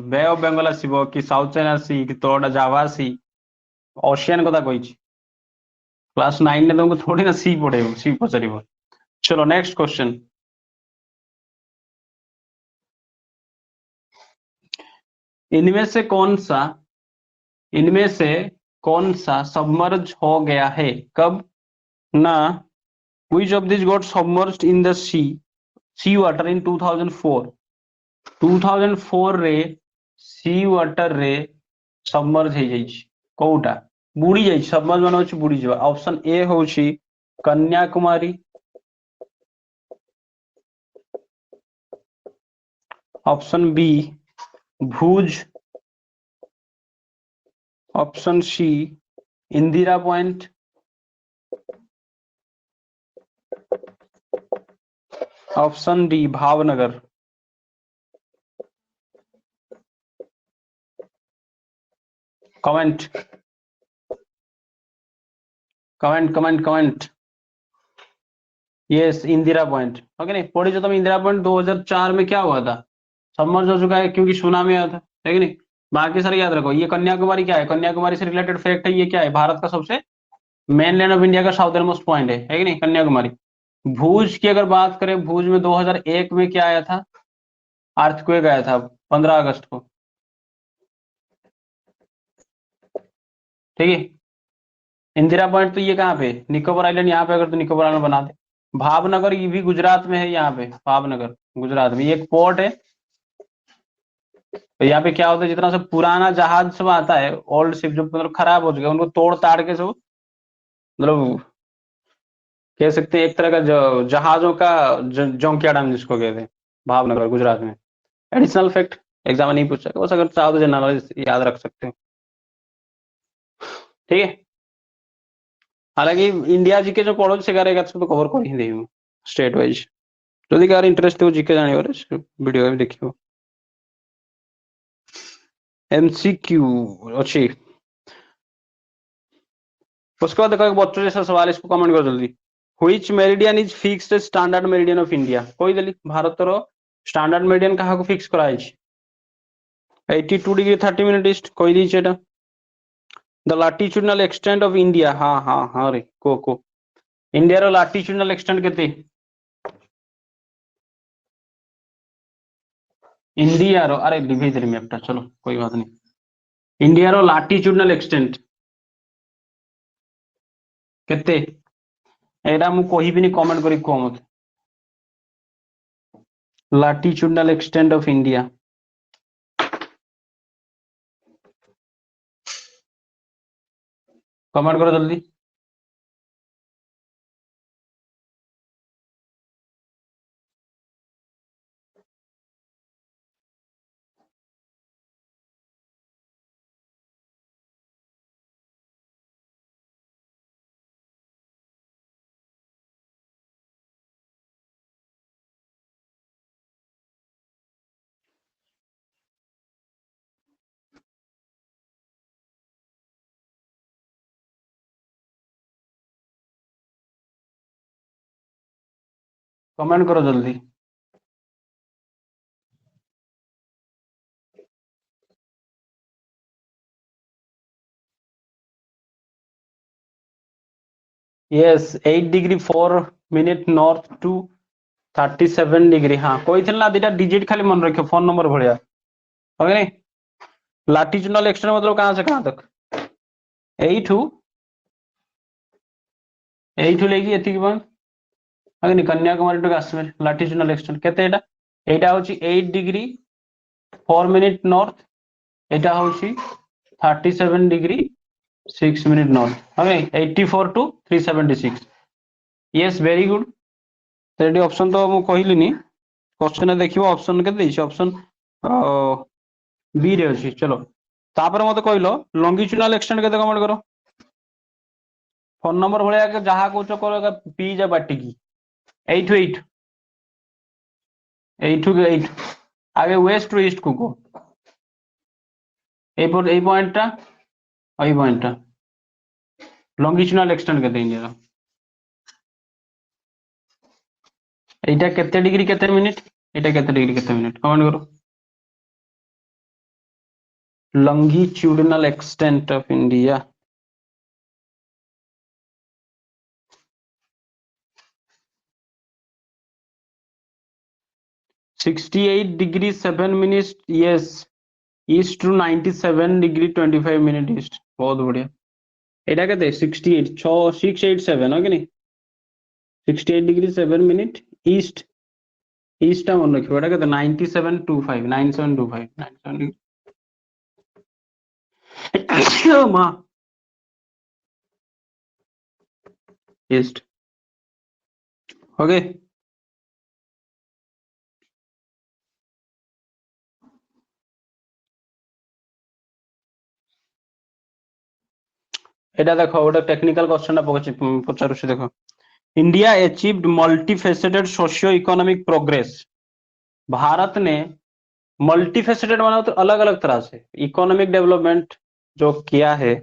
ବେ ଅଫ ବେଙ୍ଗଲ ଆସିବ କି ସାଉଥ ଚାଇନା सी कि ତଳଟା ଜାଭା सी, ओशियन କଥା କହିଛି। क्लास 9 ने तुमको थोड़ी ना सी पढ़ेगा, सी पचारिबो। चलो नेक्स्ट क्वेश्चन। इनमें से कौन सा, इनमें से कौन सा सबमर्ज हो गया है, कब, ना which of these got submerged in the sea water in 2004। 2004 रे सी वाटर रे सबमर्ज हो जाइछि, कोउटा बुड़ी जाइछि, सबमर्ज माने होछि बुड़ी जवा। ऑप्शन ए होछि Kanyakumari. Option B Bhuj. Option C Indira point. Option D Bhavnagar. Comment comment comment comment. Yes Indira point, okay नहीं पढ़ी जो तुम इंदिरा पॉइंट 2004 में क्या हुआ था, सबमर्ज हो चुका है क्योंकि सुनामी आया था, है कि नहीं। बाकी सारे याद रखो। ये कन्याकुमारी क्या है, कन्याकुमारी से रिलेटेड फैक्ट है, ये क्या है, भारत का सबसे मेन लैंड ऑफ इंडिया का साउदर्न मोस्ट पॉइंट है कि नहीं कन्याकुमारी। भूज की अगर बात करें, भूज में 2001 में क्या आया था, अर्थक्वेक आया था 15 अगस्त को, ठीक है। इंदिरा पॉइंट तो ये कहाँ पे, निकोबार आइलैंड, यहाँ पे अगर तो निकोबार आइलैंड बना दे। भावनगर ये भी गुजरात में है, यहाँ पे भावनगर गुजरात में, ये एक पोर्ट है। तो यहाँ पे क्या होता है, जितना सब पुराना जहाज सब आता है, ओल्ड शिप जो मतलब खराब हो चुके हैं, उनको तोड़ ताड़ के सब मतलब कह सकते हैं एक तरह का जहाजों का जोंकिया डैम जिसको कहते हैं, भावनगर गुजरात में। एडिशनल फैक्ट एग्जाम में नहीं पूछा, बस अगर चाहो तो जनरल नॉलेज याद रख सकते हो। ठीक है, हालांकि इंडिया जीके जो पढ़ो से करेगा तो कवर कर ही देवी स्टेट वाइज। যদি কার ইন্টারেস্ট থাকো জিকে জানিবার ভিডিও ଦେଖିବ। एमसीक्यू अच्छी, उसके बाद देखो एक बच्चों जैसा सवाल, इसको कमेंट करो जल्दी। Which meridian is fixed standard meridian of India, कोई देली भारत रो स्टैंडर्ड मेरिडियन कहा को फिक्स करा है 82 डिग्री 30 मिनट ईस्ट, कोई दी एटा। The latitudinal extent of India, हाँ हाँ हाँ रे को इंडिया रो लैटिट्यूडनल एक्सटेंट केते, इंडिया रो, अरे लिखी देली मैपटा, चलो कोई बात नहीं। इंडिया रो लैटिट्यूडनल एक्सटेंट केते, एटा मु कहिबिनी, कमेंट करी कह मत। Latitudinal extent of India, comment करो जल्दी। कमेंट करो जल्दी। Yes 8 degree 4 minute north to 37 degree, हाँ कोई ना दीटा डिजिट खाली मन रखियो फोन नंबर भड़िया, ओके नहीं। लैटिट्यूडनल एक्सटेंट मतलब कहां से कहां तक, एठू लेगी एतिक पॉइंट, ओके नहीं, Kanyakumari to Kashmir latitudinal extent केते एटा, एटा होची 8 डिग्री 4 मिनिट नॉर्थ, एटा होची 37 degree 6 minute north, okay 84 to 376। Yes very good. तो ये ऑप्शन तो मु कहलिनी, क्वेश्चन देखिबो ऑप्शन के देछि, ऑप्शन बी रे अछि। चलो तापर मते कहलो लॉन्गिट्यूडनल एक्सटेंट केते, कमेंट करो। फोन नंबर भलिया के जहा कहचो करो पी जा बाटी की 8 टू 8 8 टू 8 आगे वेस्ट टू ईस्ट को ए पॉइंटटा এই পয়েন্টটা লংগিচুনাল এক্সটেন্ট কেতে ইন্ডিয়া, এইটা কেতে ডিগ্রি কেতে মিনিট, এটা কেতে ডিগ্রি কেতে মিনিট, কমেন্ট করো। longitudinal extent of India, (68 degree 7 minutes) yes, east to 97 degree 25 minute east, बहुत बढ़िया। এটা কেতে 68 687 ओके नहीं, 68 degree 7 minute east, ईस्ट टा मन रखियो, এটা কেতে 9725 9725 97 मां ईस्ट, ओके। এটা দেখো ওটা টেকনিক্যাল কোশ্চেনটা পচারুছি দেখো। India achieved multifaceted socio economic progress, Bharat ने मल्टीफेसेटेड माना तो अलग अलग तरह से इकोनॉमिक डेवलपमेंट जो किया है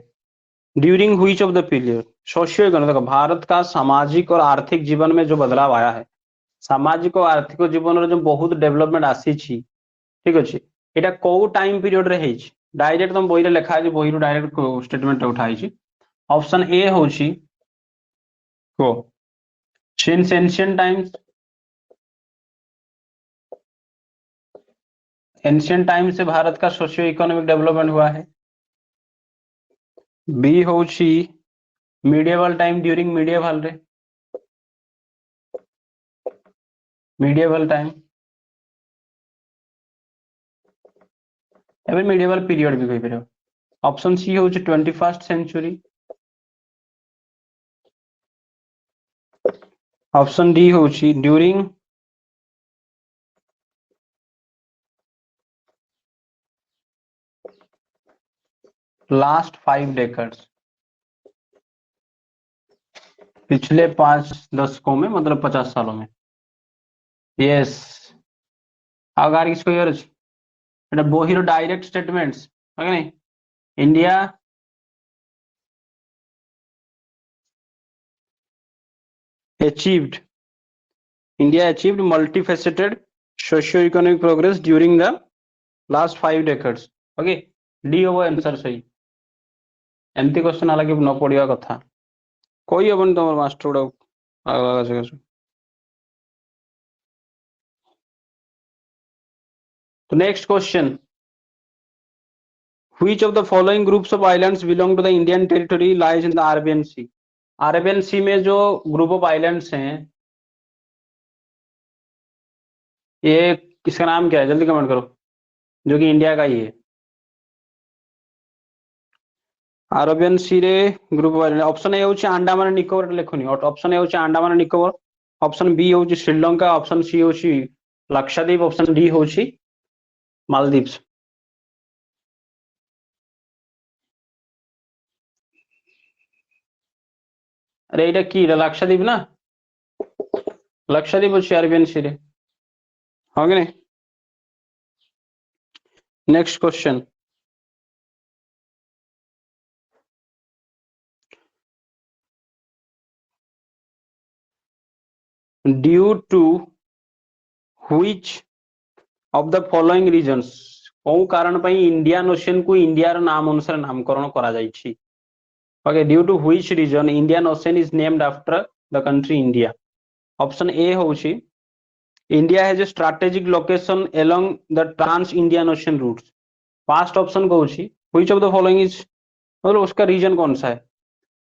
during which of the period, socio economic, Bharat का सामाजिक और आर्थिक जीवन में जो बदलाव आया है, सामाजिक और आर्थिक जीवन जो बहुत डेवलपमेंट आसी ठीक अच्छे, এটা কোউ টাইম পিরিয়ড রে ହେଇଛି, डायरेक्ट तुम বইরে লেখা আছে, বইରୁ डायरेक्ट स्टेटमेंट उठा ହେଇଛି। ऑप्शन ए होची को since ancient times, ancient time से भारत का सोशियो इकोनॉमिक डेवलपमेंट हुआ है। बी होची मीडिएवल टाइम, ड्यूरिंग मीडिएवल रे, मीडिएवल टाइम एवं मीडिएवल पीरियड भी कहि परबो। ऑप्शन सी होची 21st सेंचुरी, ऑप्शन डी होची ड्यूरिंग लास्ट 5 डेकेड्स, पिछले 5 दशकों में, मतलब 50 सालों में। यस, आगार किसको यार এটা বহির ডাইরেক্ট স্টেটমেন্টস ওকে नहीं India achieved multifaceted socio-economic progress during the last 5 decades। Okay, D होबो आंसर सही। एमती क्वेश्चन हालांकि न पढ़िया कथा कोई हबन तुम मास्टर गुड़ा अलग से। तो next question, which of the following groups of islands belong to the Indian territory lies in the Arabian Sea। Arabian sea में जो ग्रुप ऑफ आइलैंड्स हैं, ये किसका नाम क्या है, जल्दी कमेंट करो, जो कि इंडिया का ही है। अरेबियन सी रे group of island, option A होची अंडमान निकोबर लेखनी, ऑप्शन ए होची अंडमान निकोबर, ऑप्शन बी होची श्रीलंका, ऑप्शन सी होची लक्षद्वीप, ऑप्शन डी होची मालदीव्स। अरे এটা কি, এটা लक्षद्वीप ना, लक्षद्वीप होची अरेबियन सी रे, हाँ कि नहीं। Next question, due to which of the following reasons, कौन कारण पई इंडियन ओशन को इंडिया रो नाम अनुसार नामकरण करा जायछि। Okay, due to which reason Indian ocean is named after the country India. Option A होची India has a strategic location along the trans Indian ocean routes. First option को होची which of the following is, मतलब उसका reason कौन सा है,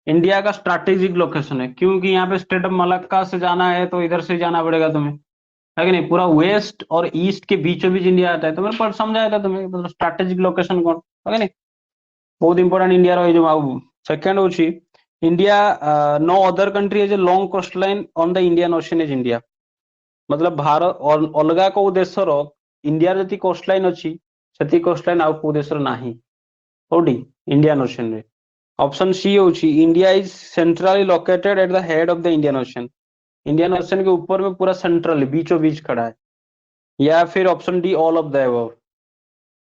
India का strategic location है, क्योंकि यहाँ पे स्टेट ऑफ मलक्का से जाना है तो इधर से जाना पड़ेगा तुम्हें, है कि नहीं। पूरा वेस्ट और ईस्ट के बीचों बीच इंडिया आता है, तो मेरे पर समझाया था तुम्हें, मतलब स्ट्रैटेजिक लोकेशन कौन, है कि नहीं, बहुत इंपोर्टेंट इंडिया रो जो। सेकंड होची India no other country has a long coast line on the Indian ocean is India, मतलब भारत और अलगा को देशर इंडिया जति कोस्ट लाइन अछि सेति कोस्ट लाइन आउ को देशर नाही कोडी इंडियन ओशन रे। ऑप्शन सी होची India is centrally located at the head of the Indian ocean, Indian ocean के ऊपर में पूरा सेंट्रल बीचों बीच खड़ा है। या फिर option D all of the above,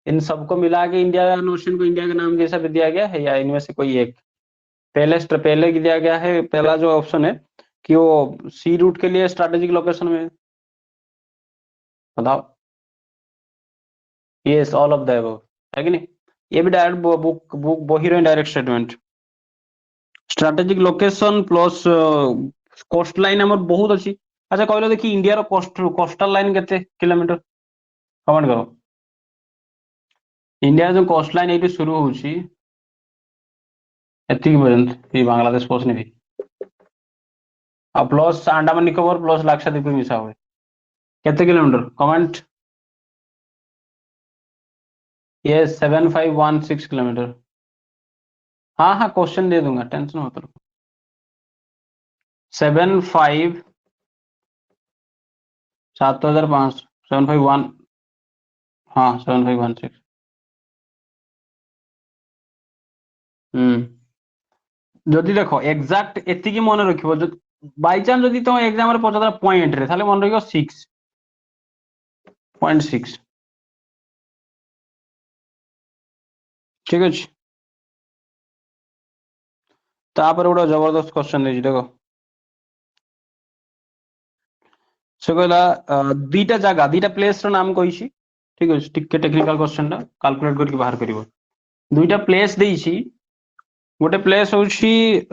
इन सबको मिला के इंडियन ओशन को इंडिया का नाम जैसा भी दिया गया है, या इनमें से कोई एक पहले की दिया गया है, पहला जो ऑप्शन है कि वो सी रूट के लिए स्ट्रैटेजिक लोकेशन में, बताओ। Yes, all of the above, है कि नहीं। ये भी डायरेक्ट बुक बही रहे direct statement, strategic location plus coast line हमर बहुत अच्छी। अच्छा कहलो देखी इंडिया रो कोस्टल लाइन केते किलोमीटर, कमेंट करो। इंडिया जो कोस्ट लाइन एटी शुरू होची एतिक पर्यंत ये बांग्लादेश पहुंचने भी, और प्लस अंडमान निकोबर प्लस लक्षद्वीप मिसा हुए केते किलोमीटर, कमेंट। ये 7516 किलोमीटर। हाँ हाँ क्वेश्चन दे दूंगा, टेंशन मत लो। 75 7500 751, हाँ 7516। जदि देखो एग्जैक्ट एतिकी मन रखिबो, जो बाय चांस जदि तुम एग्जाम रे पचारा पॉइंट रे थाले मन रखियो 6.6, ठीक अछि। तापर गोटे जबरदस्त क्वेश्चन देछि देखो, से कहला दीटा जगह दीटा प्लेस रो नाम कहिछि, ठीक अछि, टिके टेक्निकल क्वेश्चन टा कैलकुलेट करके बाहर करिवो। दुईटा प्लेस देछि, गोटे प्लेस होछि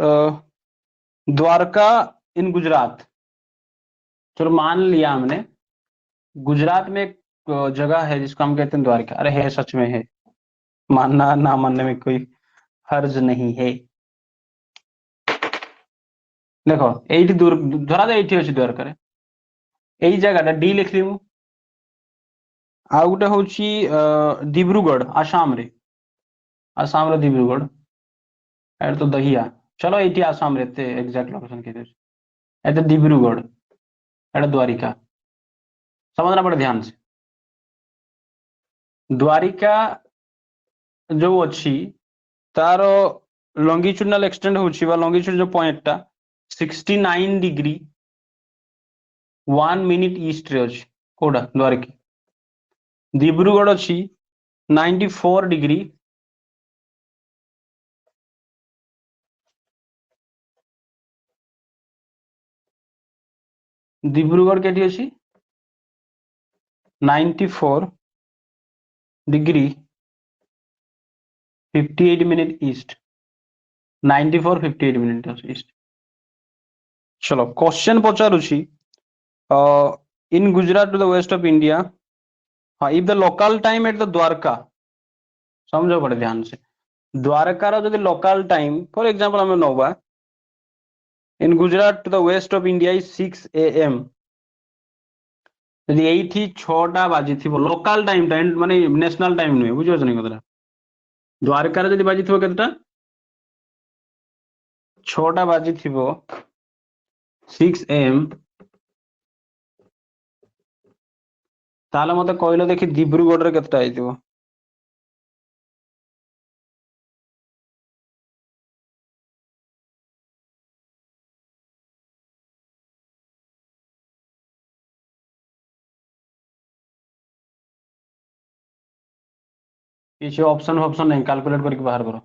द्वारका इन गुजरात। चलो मान लिया हमने गुजरात में एक जगह है जिसको हम कहते हैं द्वारका, अरे है, सच में है, मानना ना मानने में कोई हर्ज नहीं है। देखो एटी दूर धरा जाए एटी अछि द्वारका रे, एई जगह डी लिखली मु। आ गोटे होछि डिब्रूगढ़ आसाम रे, आसाम रे डिब्रूगढ़ एड तो दहिया, चलो एटी आसाम रे ते एग्जैक्ट लोकेशन के दे। At Dibrugarh, at Dwarka. समझना पड़े ध्यान से। द्वारिका जो अच्छी तार लंगिट्यूडनल एक्सटेंड होची बा लंगिट्यूड जो पॉइंट टा 69 डिग्री 1 मिनिट ईस्ट रे अछि कोडा द्वारका। डिब्रूगढ़ अछि 94 डिग्री डिब्रूगढ़ केटी अछि 94 degree 58 minute east 94 58 minute east. चलो क्वेश्चन पचारुछि in Gujarat to the west of India, हाँ if the local time at the Dwarka, समझो पड़े ध्यान से। द्वारका रो जदि लोकल टाइम फॉर एग्जांपल हमें नोबा in Gujarat to the west of India is 6 AM, यदि एठी 6टा बाजी थिबो लोकल टाइम टाइम माने नेशनल टाइम नुहे बुझियो नहीं कतरा। द्वारका रे जदि बाजी थिबो केतटा 6टा बाजी थिबो 6 AM, ताले मते कहलो देखि डिब्रूगढ़ रे केतटा आइथिबो। किसी ऑप्शन ऑप्शन नहीं, कैलकुलेट करके बाहर करो।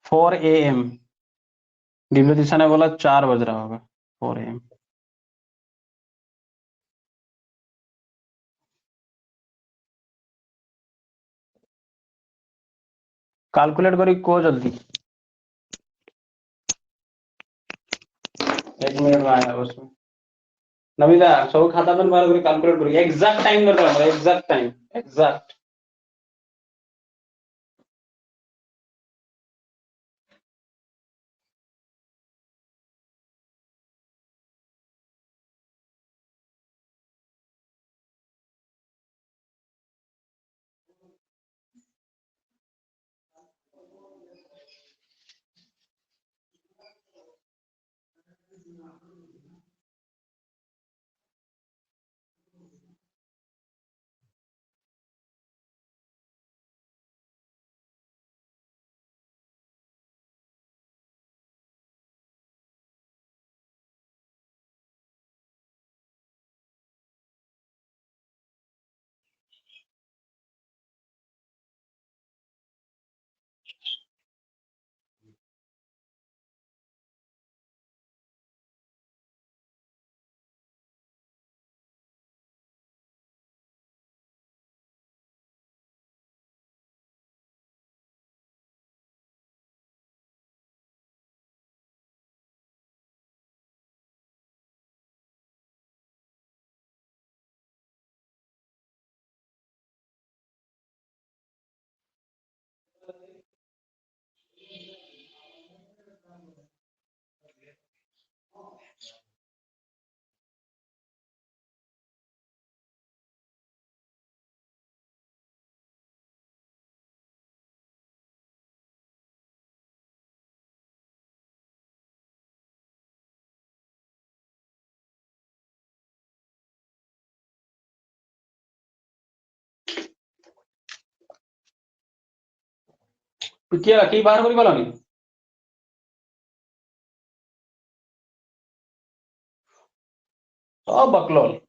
फोर AM, दिव्य दिशा ने बोला 4 बज रहा होगा 4 AM। कैलकुलेट करी को जल्दी, 1 मिनट में आया बस। नमिता सब खाता पेन बाहर करी कैलकुलेट करी एग्जैक्ट टाइम करता है, एग्जैक्ट टाइम एग्जैक्ट। किया की बाहर करी गलनी सब बकलोल।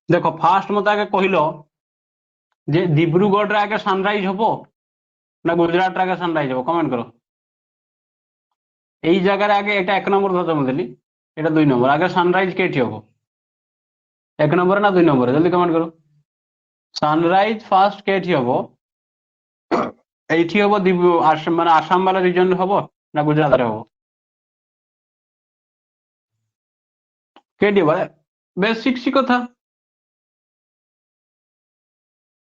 देखो फास्ट मत आगे कहलो जे डिब्रूगढ़ रे आगे सनराइज हबो ना गुजरात रे आगे सनराइज हबो, कमेंट करो। एई जगह रे आगे एटा 1 नंबर धरतो देली এটা 2 নম্বর। আগে সানরাইজ কেটি হবো, 1 নম্বরে না 2 নম্বরে? জলদি কমেন্ট করো। সানরাইজ ফার্স্ট কেটি হবো, এইটি হবো আসাম, মানে আসাম বালা রিজন হবো না গুজরাটে হবো? কেটি হবো, বেসিক सी কথা।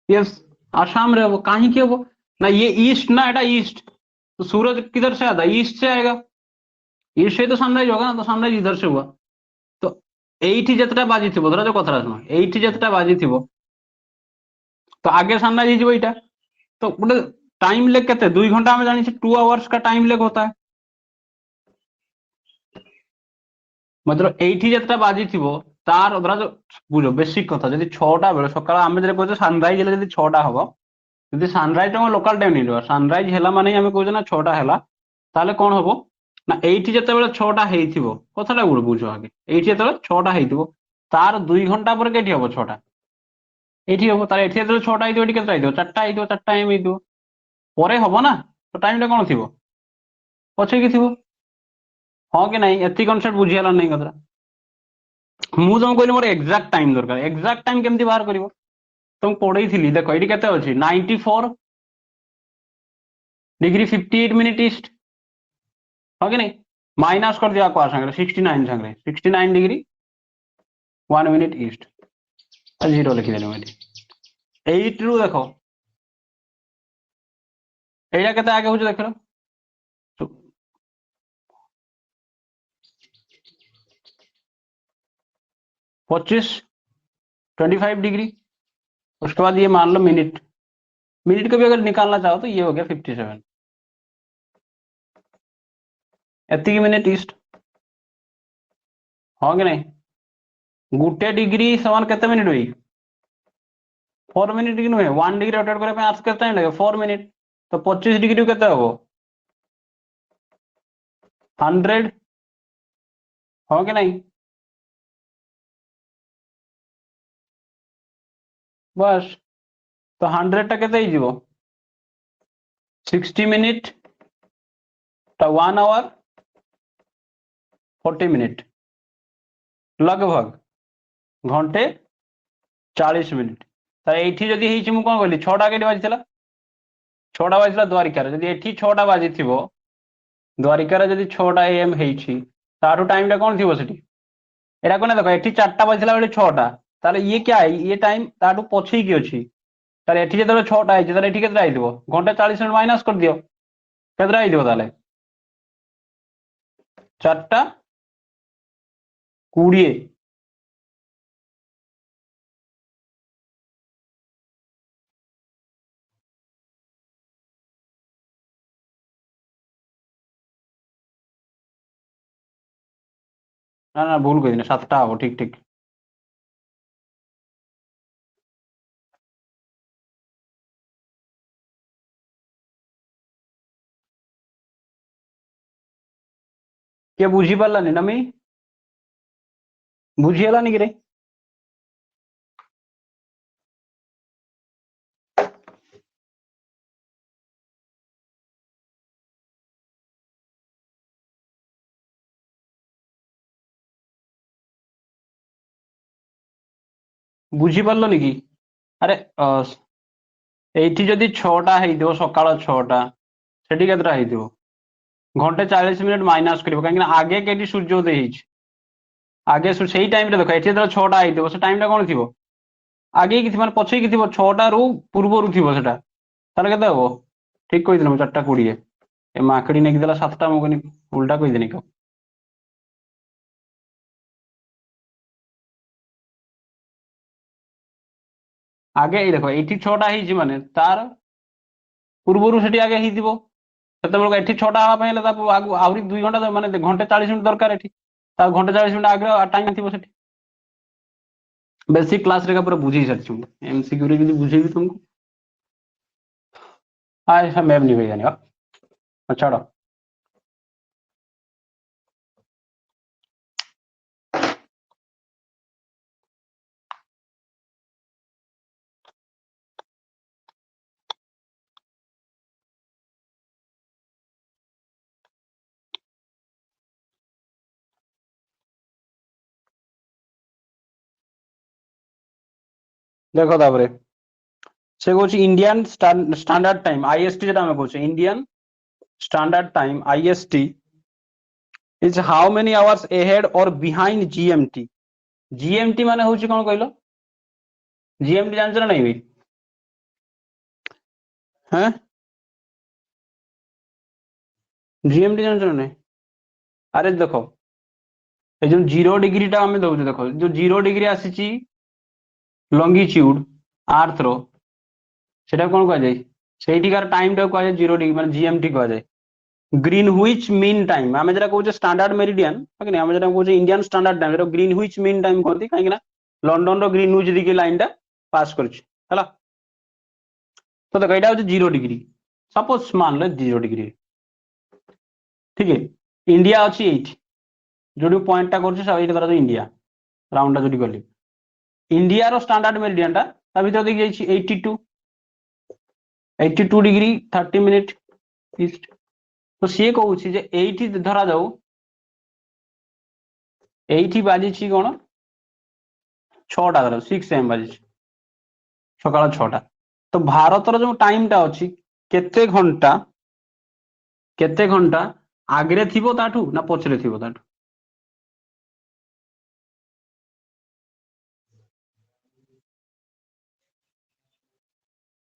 यस, आसाम रे हबो, कहीं की हबो ना? ये ईस्ट ना, এটা ईस्ट, तो सूरज किधर से आता है? ईस्ट से आएगा, ईस्ट से तो सनराइज होगा ना, तो सनराइज इधर से हुआ। तो এইটি যেতটা বাজি থিব, ধরা যাক কথাটা শোনো, এইটি যেতটা বাজি থিব, तो आगे सनराइज ହେଇଯିବ এইটা। तो ଗୋଟେ टाइम लेग केते 2 घंटा, ଆମେ ଜାଣିଛୁ 2 आवर्स का टाइम लेग होता है। मतलब এইটি যেতটা বাজি থিব তার ধরা যাক, বুঝো বেসিক কথা, যদি 6টা বেলে সকাଳ ଆମେ যেটা কହୁଛେ ସନରାଇଜ ହେଲେ ଯଦି 6ଟା ହବ, ଯଦି ସନରାଇଜ ଆମ ଲୋକାଲ ଟାଇମ ନେଇଯିବା, ସନରାଇଜ ହେଲା ମାନେ ହିଁ ଆମେ କହୁଛେ ନା 6ଟା ହେଲା, ତାହେଲେ କଣ ହବ ନା এইଠି ଯେତେବେଳେ 6ଟା ହେଇଥିବ, କଥାଟା ଗୋଟେ ବୁଝ ଆগে, এইଠି ଯେତେବେଳେ 6ଟା ହେଇଥିବ ତାର 2 ଘଣ୍ଟା ପରେ କେଠି ହବ 6ଟା? এইଠି হবো। তাহলে এଠି যেତେବେଳେ 6টা ହେଇଥିବ, এটি কেତେটা ହେଇଥିବ? 4টা ହେଇଥିବ, 4টা এম ହେଇଥିବ, ପରେ ହବ ନା, ତ ଟାଇମଟା କଣ ଥିବ? ପଛେଇକି ଥିବ। ହଁ କି ନାଇଁ? ଏତିକି କନସେପ୍ଟ ବୁଝିହେଲା ନାଇଁ କଥା? ମୁଁ ତମକୁ କହିଲି ମୋର ଏକ୍ସାକ୍ଟ ଟାଇମ ଦରକାର। ଏକ୍ସାକ୍ଟ ଟାଇମ କେମିତି ବାହାର କରିବ? ତମକୁ ପଢେଇଥିଲି, ଦେଖ ଏଠି କେତେ ଅଛି? 94 डिग्री 58 मिनिट ଇଷ୍ଟ, ହଁ କି ନାଇଁ? ମାଇନାସ କରିଦିଅ ଆକୁ, ଆ ସାଙ୍ଗରେ 69 ସାଙ୍ଗରେ, 69 डिग्री 1 मिनिट ଇଷ୍ଟ, 0 ଲେଖିଦେଲି ମୁଁ ଏଠି। 8 ରୁ ଦେଖ এইটা কেতে আগে হচ্ছে দেখো, 25 25 डिग्री। उसके बाद ये मान लो मिनट, मिनट को भी अगर निकालना चाहो तो ये हो गया 57, एतिकी मिनिट इस्ट, हाँ कि नहीं? गुटे डिग्री समान केते मिनिट हुई? 4 मिनिट की नुहे, 1 डिग्री रोटेट करने आज केते टाइम लगे? 4 मिनिट। तो 25 डिग्री केते हबो? 100, हाँ कि नहीं? बस, तो 100 टा केते ही 60 मिनिट, 1 आवर 40 मिनिट, लगभग घंटे 40 मिनिट। तो ये जदि ହେଇଛି, ମୁଁ କଣ କହିଲି 6ଟା କେଠି ବାଜିଥିଲା? 6ଟା ବାଜିଥିଲା ଦ୍ୱାରିକାରେ। ଯଦି ଏଠି 6ଟା ବାଜିଥିବ, ଦ୍ୱାରିକାରେ ଯଦି 6ଟା AM ହେଇଛି, ତାଠୁ ଟାଇମଟା କଣ ଥିବ ସେଠି? ଏଟା କଣ ଦେଖ, ଏଠି 4ଟା ବାଜିଥିଲା ବେଳେ 6ଟା, ତାହେଲେ ଇଏ क्या है? ये टाइम ताठू पछेଇକି ଅଛି। ତାହେଲେ ଏଠି ଯେତେବେଳେ 6ଟା ହେଇଛି, ତାହେଲେ ଏଠି କେତେଟା ହେଇଥିବ? ଘंटे 40 ମିନିଟ୍ ମାଇନସ କରିଦିଅ, କେତେଟା ହେଇଥିବ ତାହେଲେ? 4ଟା 20। ନା ନା, ଭୁଲ କହିନି, 7ଟା ହବ, ଠିକ ଠିକ। କିଏ ବୁଝିପାରିଲାନି ନା? ମି ବୁଝିହେଲାନି କିରେ? ବୁଝିପାରିଲନି କି? ଆରେ এইଠି ଯଦି 6ଟା ହେଇଥିବ, ସକାଳ 6ଟା, ସେଠି କେତେଟା ହେଇଥିବ? ଘंटे 40 ମିନିଟ୍ ମାଇନସ କରିବ, କାହିଁକି ନା ଆଗେ କେଠି ସୂର୍ଯ୍ୟୋଦୟ ହେଇଛି, ଆଗେ ସେଇ ଟାଇମରେ ଦେଖ, ଏଠି ଯେତେବେଳେ 6ଟା ହେଇଥିବ, ସେ ଟାଇମଟା କଣ ଥିବ? ଆଗେଇକି ଥିବ, ମାନେ ପଛେଇକି ଥିବ, 6ଟାରୁ ପୂର୍ବରୁ ଥିବ ସେଟା। ତାହେଲେ କେତେ ହବ? ଠିକ କହିଥିଲି ମୁଁ, 4ଟା 20। ଏ ମାଙ୍କଡି ନେଇକି ଦେଲା 7ଟା, ମୁଁ କହିନି ଉল্টা କହିଦେନି କହ। ଆଗେ ଏଇ ଦେଖ, ଏଇଠି 6ଟା ହେଇଛି ମାନେ ତାର ପୂର୍ବରୁ ସେଠି ଆଗେ ହେଇଥିବ। ସେତେବେଳକୁ ଏଠି 6ଟା ହେବା ପାଇଁ ହେଲେ ତାକୁ ଆହୁରି 2 ଘଣ୍ଟା, ମାନେ ଘंटे 40 ମିନିଟ୍ ଦରକାର ଏଠି। ତା ଘंटे 40 ମିନିଟ୍ ଆଗେ ଟାଇମ ଥିବ ସେଠି। ବେସିକ କ୍ଲାସ ରେ ପୁରା ବୁଝେଇ ସାରିଛି ମୁଁ, MCQ ରେ ଯଦି ବୁଝେଇବି ତୁମକୁ, मैं भी नहीं भेजा नहीं, छाड़ो। देखो तापरे से कहूँ इंडियन स्टैंडर्ड टाइम आईएसटी जेटा हमें कहूँ Indian standard time IST is how many hours ahead और बिहाइंड जीएमटी जीएमटी माने होची कौन कहलो जीएमटी जानछ ना नहीं भी हैं जीएमटी जानछ ना नहीं अरे देखो ए जो 0 डिग्री टा हमें दउछ देखो जो 0 डिग्री आसीची लंगिट्यूड आर्थ रो सेटा कौन कह जाय सेठिकार टाइम टा कह जाय 0 डिग्री माने जीएमटी कह जाय ग्रीनविच मीन टाइम आमे जेटा कहूचे स्टैंडर्ड मेरिडियन कि आमे जेटा कहूचे इंडियन स्टैंडर्ड टाइम जेटा ग्रीनविच मीन टाइम कहती काहे ना लंडन रो ग्रीनविच डिग्री लाइन टा पास करछ हला तो देखो एटा होचे 0 डिग्री सपोज मान लो 0 डिग्री ठीक है इंडिया अच्छी एट जो पॉइंट टा कर इंडिया राउंड जो गली इंडिया रो स्टैंडर्ड मेरिडियन टा भीतर देख जाइए 82 डिग्री 30 मिनिट ईस्ट तो सी कहूँ जे धरा जाऊ एठी बाजी कौन 6टा धर 6 AM बाजी सकाळ 6टा तो भारतर जो टाइम टा अच्छी केते घंटा आगरे थिबो ताठू ना पछरे थिबो ताठू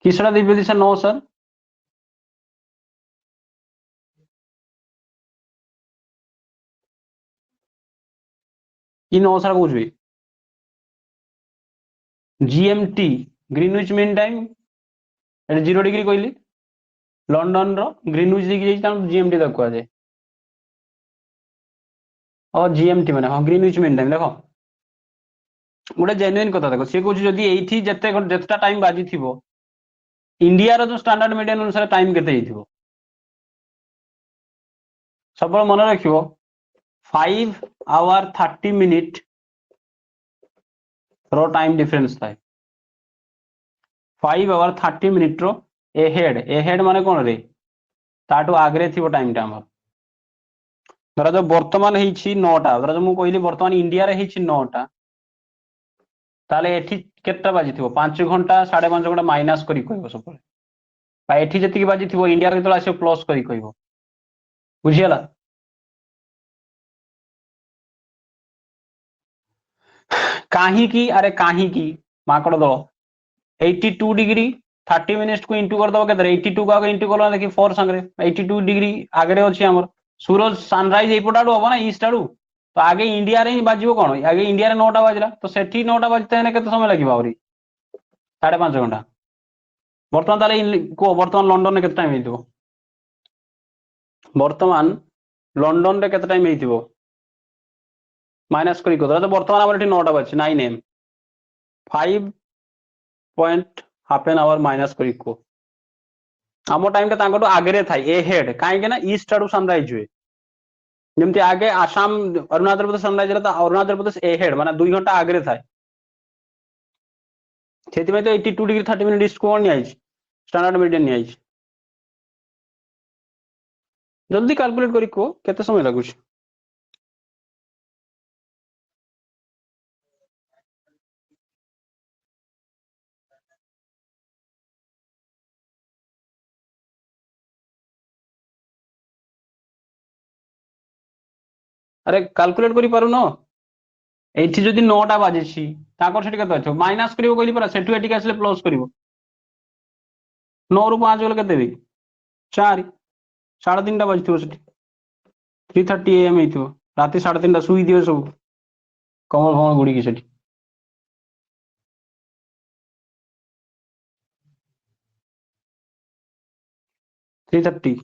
किसड़ा दिव्य दिशा 9 सर कि 9 सर कुछ भी GMT Greenwich mean time 0 degree कहली लंडन रो ग्रीनविच डिग्री जीएमटी तक कह जाए और जीएमटी माने हां ग्रीनविच मीन टाइम देखो गोटे जेन्युइन कथा देखो सी कहूँ जदि एठी जेतेटा टाइम बाजी थिबो इंडिया रो जो स्टैंडर्ड मीडियन अनुसार टाइम केते हिथिबो सब मन रखिबो 5 आवर 30 मिनिट रो टाइम डिफरेंस थाए 5 आवर 30 मिनिट रो एहेड माने कोन रे ताटू आगरे थिबो टाइम टा हमर धरा जो वर्तमान हेछि 9टा धरा जो मु कहली वर्तमान इंडिया रे हेछि 9टा ताले एठी केतटा बाजी थिबो 5 घंटा 5.5 घंटा माइनस करी कहबो सब बा एठी जति बाजी थिबो इंडिया रे तो आसे प्लस करी कहबो बुझियला काहे की अरे काहे की माकड़ दो 82 डिग्री 30 मिनिट्स को इंटू कर दबो केतरे 82 को आगे इंटू करला देखि 4 संगरे 82 डिग्री आगरे अछि हमर सूरज सनराइज एपटाडू हबो ना ईस्ट आडू तो आगे इंडिया रे ही बाजिबो कोन आगे इंडिया रे 9टा बाजला तो सेठी 9टा बाजते हेने केते समय लागिबो आवरी 5.5 घंटा वर्तमान ताले को वर्तमान लंडन रे केते टाइम हेतिबो वर्तमान लंडन रे केते टाइम हेतिबो माइनस करी को तो वर्तमान हमर एठी 9टा बाजछि 9 AM 5 point half an hour minus करी को आम टाइम टा तांकटो आगरे थाई ए हेड काहे ना ईस्ट आडू सनराइज हुए जेमती आगे आसाम अरुणाचल प्रदेश सनराइज रहता अरुणाचल प्रदेश ए हेड माने 2 घंटा आगरे थाए सेति में तो 82 डिग्री 30 मिनिट ईस्ट को नि आइछ स्टैंडर्ड मीडियन नि आइछ जल्दी कैलकुलेट करी को केते समय लागुछ अरे कैलकुलेट करी पारु न एठी जदि 9टा बाजिछि ताकर सेठी केते अछि माइनस करिवो कहली परा सेठु एठी आसले प्लस करिवो 9 रु 5 गले केते देबी 4 3:30 बाजिथिबो सेठी 3:30 AM हेतिबो राती 3:30 सुई दियो सब कमल फमल गुड़ी की सेठी 3:30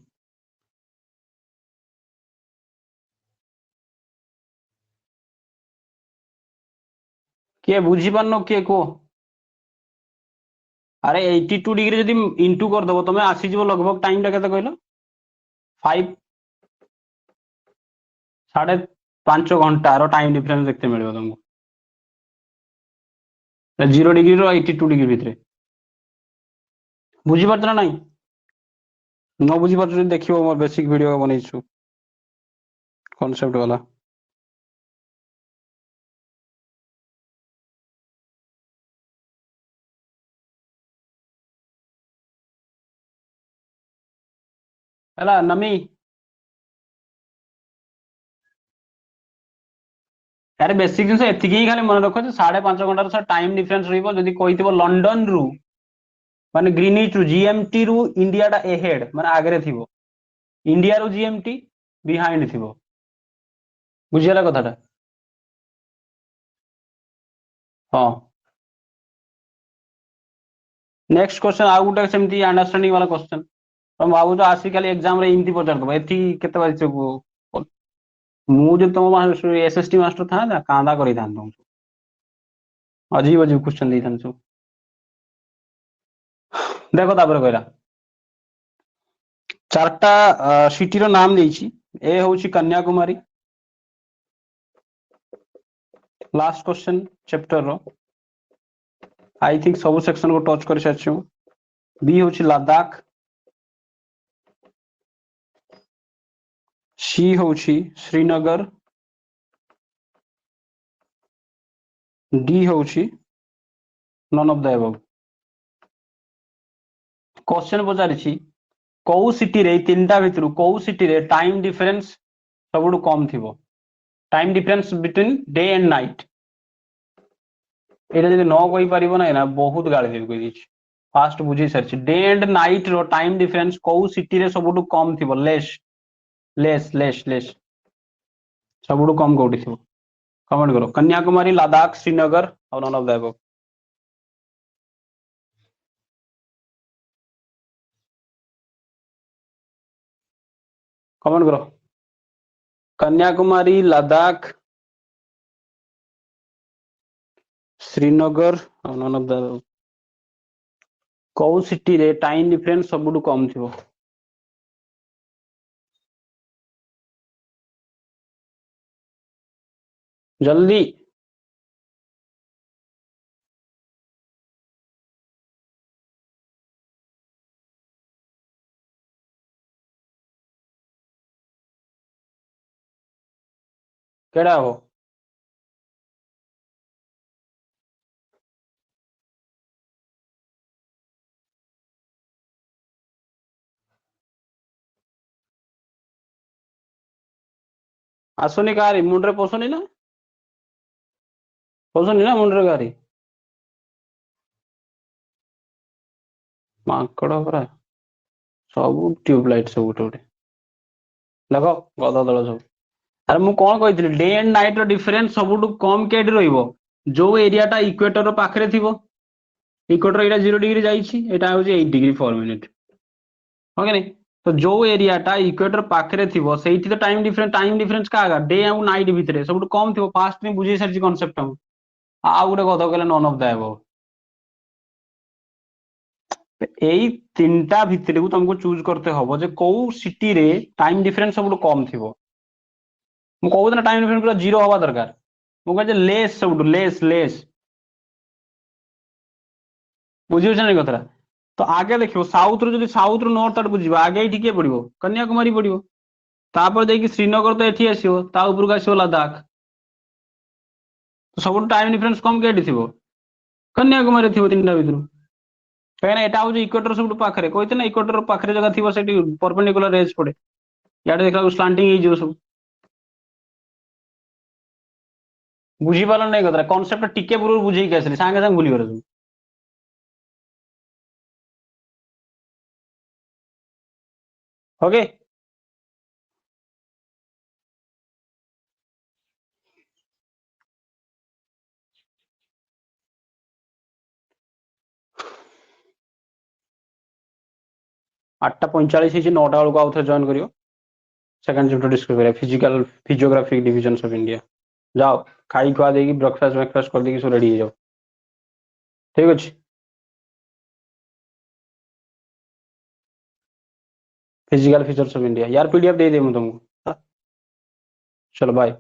किए बुझी पारनो किए को अरे 82 डिग्री जदि इंटू कर दबो तमे आसी जीवो लगभग टाइम टा केते कहलो 5 5.5 घंटा रो टाइम डिफरेंस देखते मिलिबो तुमको 0 डिग्री रो 82 डिग्री भितरे बुझी पारछ ना नहीं न बुझी पारछ देखिबो मोर बेसिक वीडियो बनैछु कांसेप्ट वाला है नमी यार बेसिक जिन एतिकी खाली मन रख 5.5 घंटार टाइम डिफरेंस रही कही लंडन रु माने ग्रीनिच रु जीएमटी रु इंडिया टा एहेड माने आगे थी इंडिया रु जीएमटी बिहाइंड थी बुझीगला कथाटा हाँ नेक्स्ट क्वेश्चन आउ गोटे सेमती अंडरस्टैंडिंग वाला क्वेश्चन तुम भावुच आसिक खाली एग्जाम रे एमती पचार एति केते बाजी मुझे तुम एसएसटी मास्टर था कांदा कर तुम अजीब अजीब क्वेश्चन दे सब देखो तापर कहला चारटा सिटी रो नाम देछि ए होछि कन्याकुमारी लास्ट क्वेश्चन चैप्टर रो आई थिंक सब सेक्शन को टच कर सारछु बी होछि लद्दाख सी होछि श्रीनगर डी होछि none of the above question पचारिछि कौ सिटी रे तीनटा भितरु कौ सिटी रे टाइम डिफरेंस सबुठु कम थिबो time difference between day and night एटा जदि न कहि परिबो ना बहुत गाली देबी कहि दिछि फास्ट बुझी सारछि डे एंड नाइट रो टाइम डिफरेंस कौ सिटी रे सबुठु कम थिबो लेस लेस लेस लेस सबुठु कम कोठी थिबो कमेंट करो कन्याकुमारी लद्दाख श्रीनगर और none of the above comment करो कन्याकुमारी लद्दाख श्रीनगर और नन ऑफ द अबव कौ सिटी रे टाइम डिफरेंस सबुठु कम थिबो जल्दी केड़ा हो आसुनी कारी मुंडरे पसुनी ना मुंडरे कारी माकड़ परा सब ट्यूबलाइट सब गोटे गोटे देख गद दल सब अरे मु कौन कही डे एंड नाइट रो डिफरेंस सबुठु कम केडी रहिबो जो एरियाटा इक्वेटर पाखरे थिबो इक्वेटर एटा 0 डिग्री जाइछि एटा होछि 8 डिग्री 4 मिनिट हो कि नहीं तो जो एरियाटा इक्वेटर पाखरे थिबो सेठी तो टाइम डिफरेंस का आगा डे और नाइट भितरे सबुठु कम थिबो फास्ट में बुझी सारछि कांसेप्ट हम आ गोटे कथ कहले नन ऑफ द अबव एई तीनटा भितरे को तुमको चूज करते हबो जे को सिटी रे टाइम डिफरेंस सबुठु कम थिबो मु कहू ना टाइम डिफरेंस पूरा 0 हवा दरकार मु कहे लेस सबुठु लेस लेस बुझी होछ ना कथरा तो आगे देखियो साउथ रो जदि साउथ रो नॉर्थ आड़ बुझिबा आगे एठी के पड़िबो कन्याकुमारी पड़िबो तापर देखि श्रीनगर तो एठी आसीबो ता ऊपर आसीबो लद्दाख तो सब टाइम डिफरेंस कम केठी थिबो कन्याकुमारी थिबो तीनटा भितरु कहना एटा हो इक्वेटर सब पाखे कहते ना इक्वेटर पाखे जगह थी से परपेंडिकुलर रेज पड़े या देखा स्लांटिंग हो सब बुझी पार नहीं कथा कनसेप्ट टिके पूर्व बुझे आसली सांगे सांगे भूली गल ओके आठटा 45 9टा बेलू आउ थे जॉइन करियो सेकंड चैप्टर डिस्कस करिया physical physiographic division of India जाओ खाई खुआ देगी ब्रेकफास्ट ब्रेकफास्ट कर देगी सब रेडी हो जाओ ठीक अच्छे फिजिकल फीचर्स ऑफ इंडिया यार पीडीएफ दे दे तुमको चलो बाय।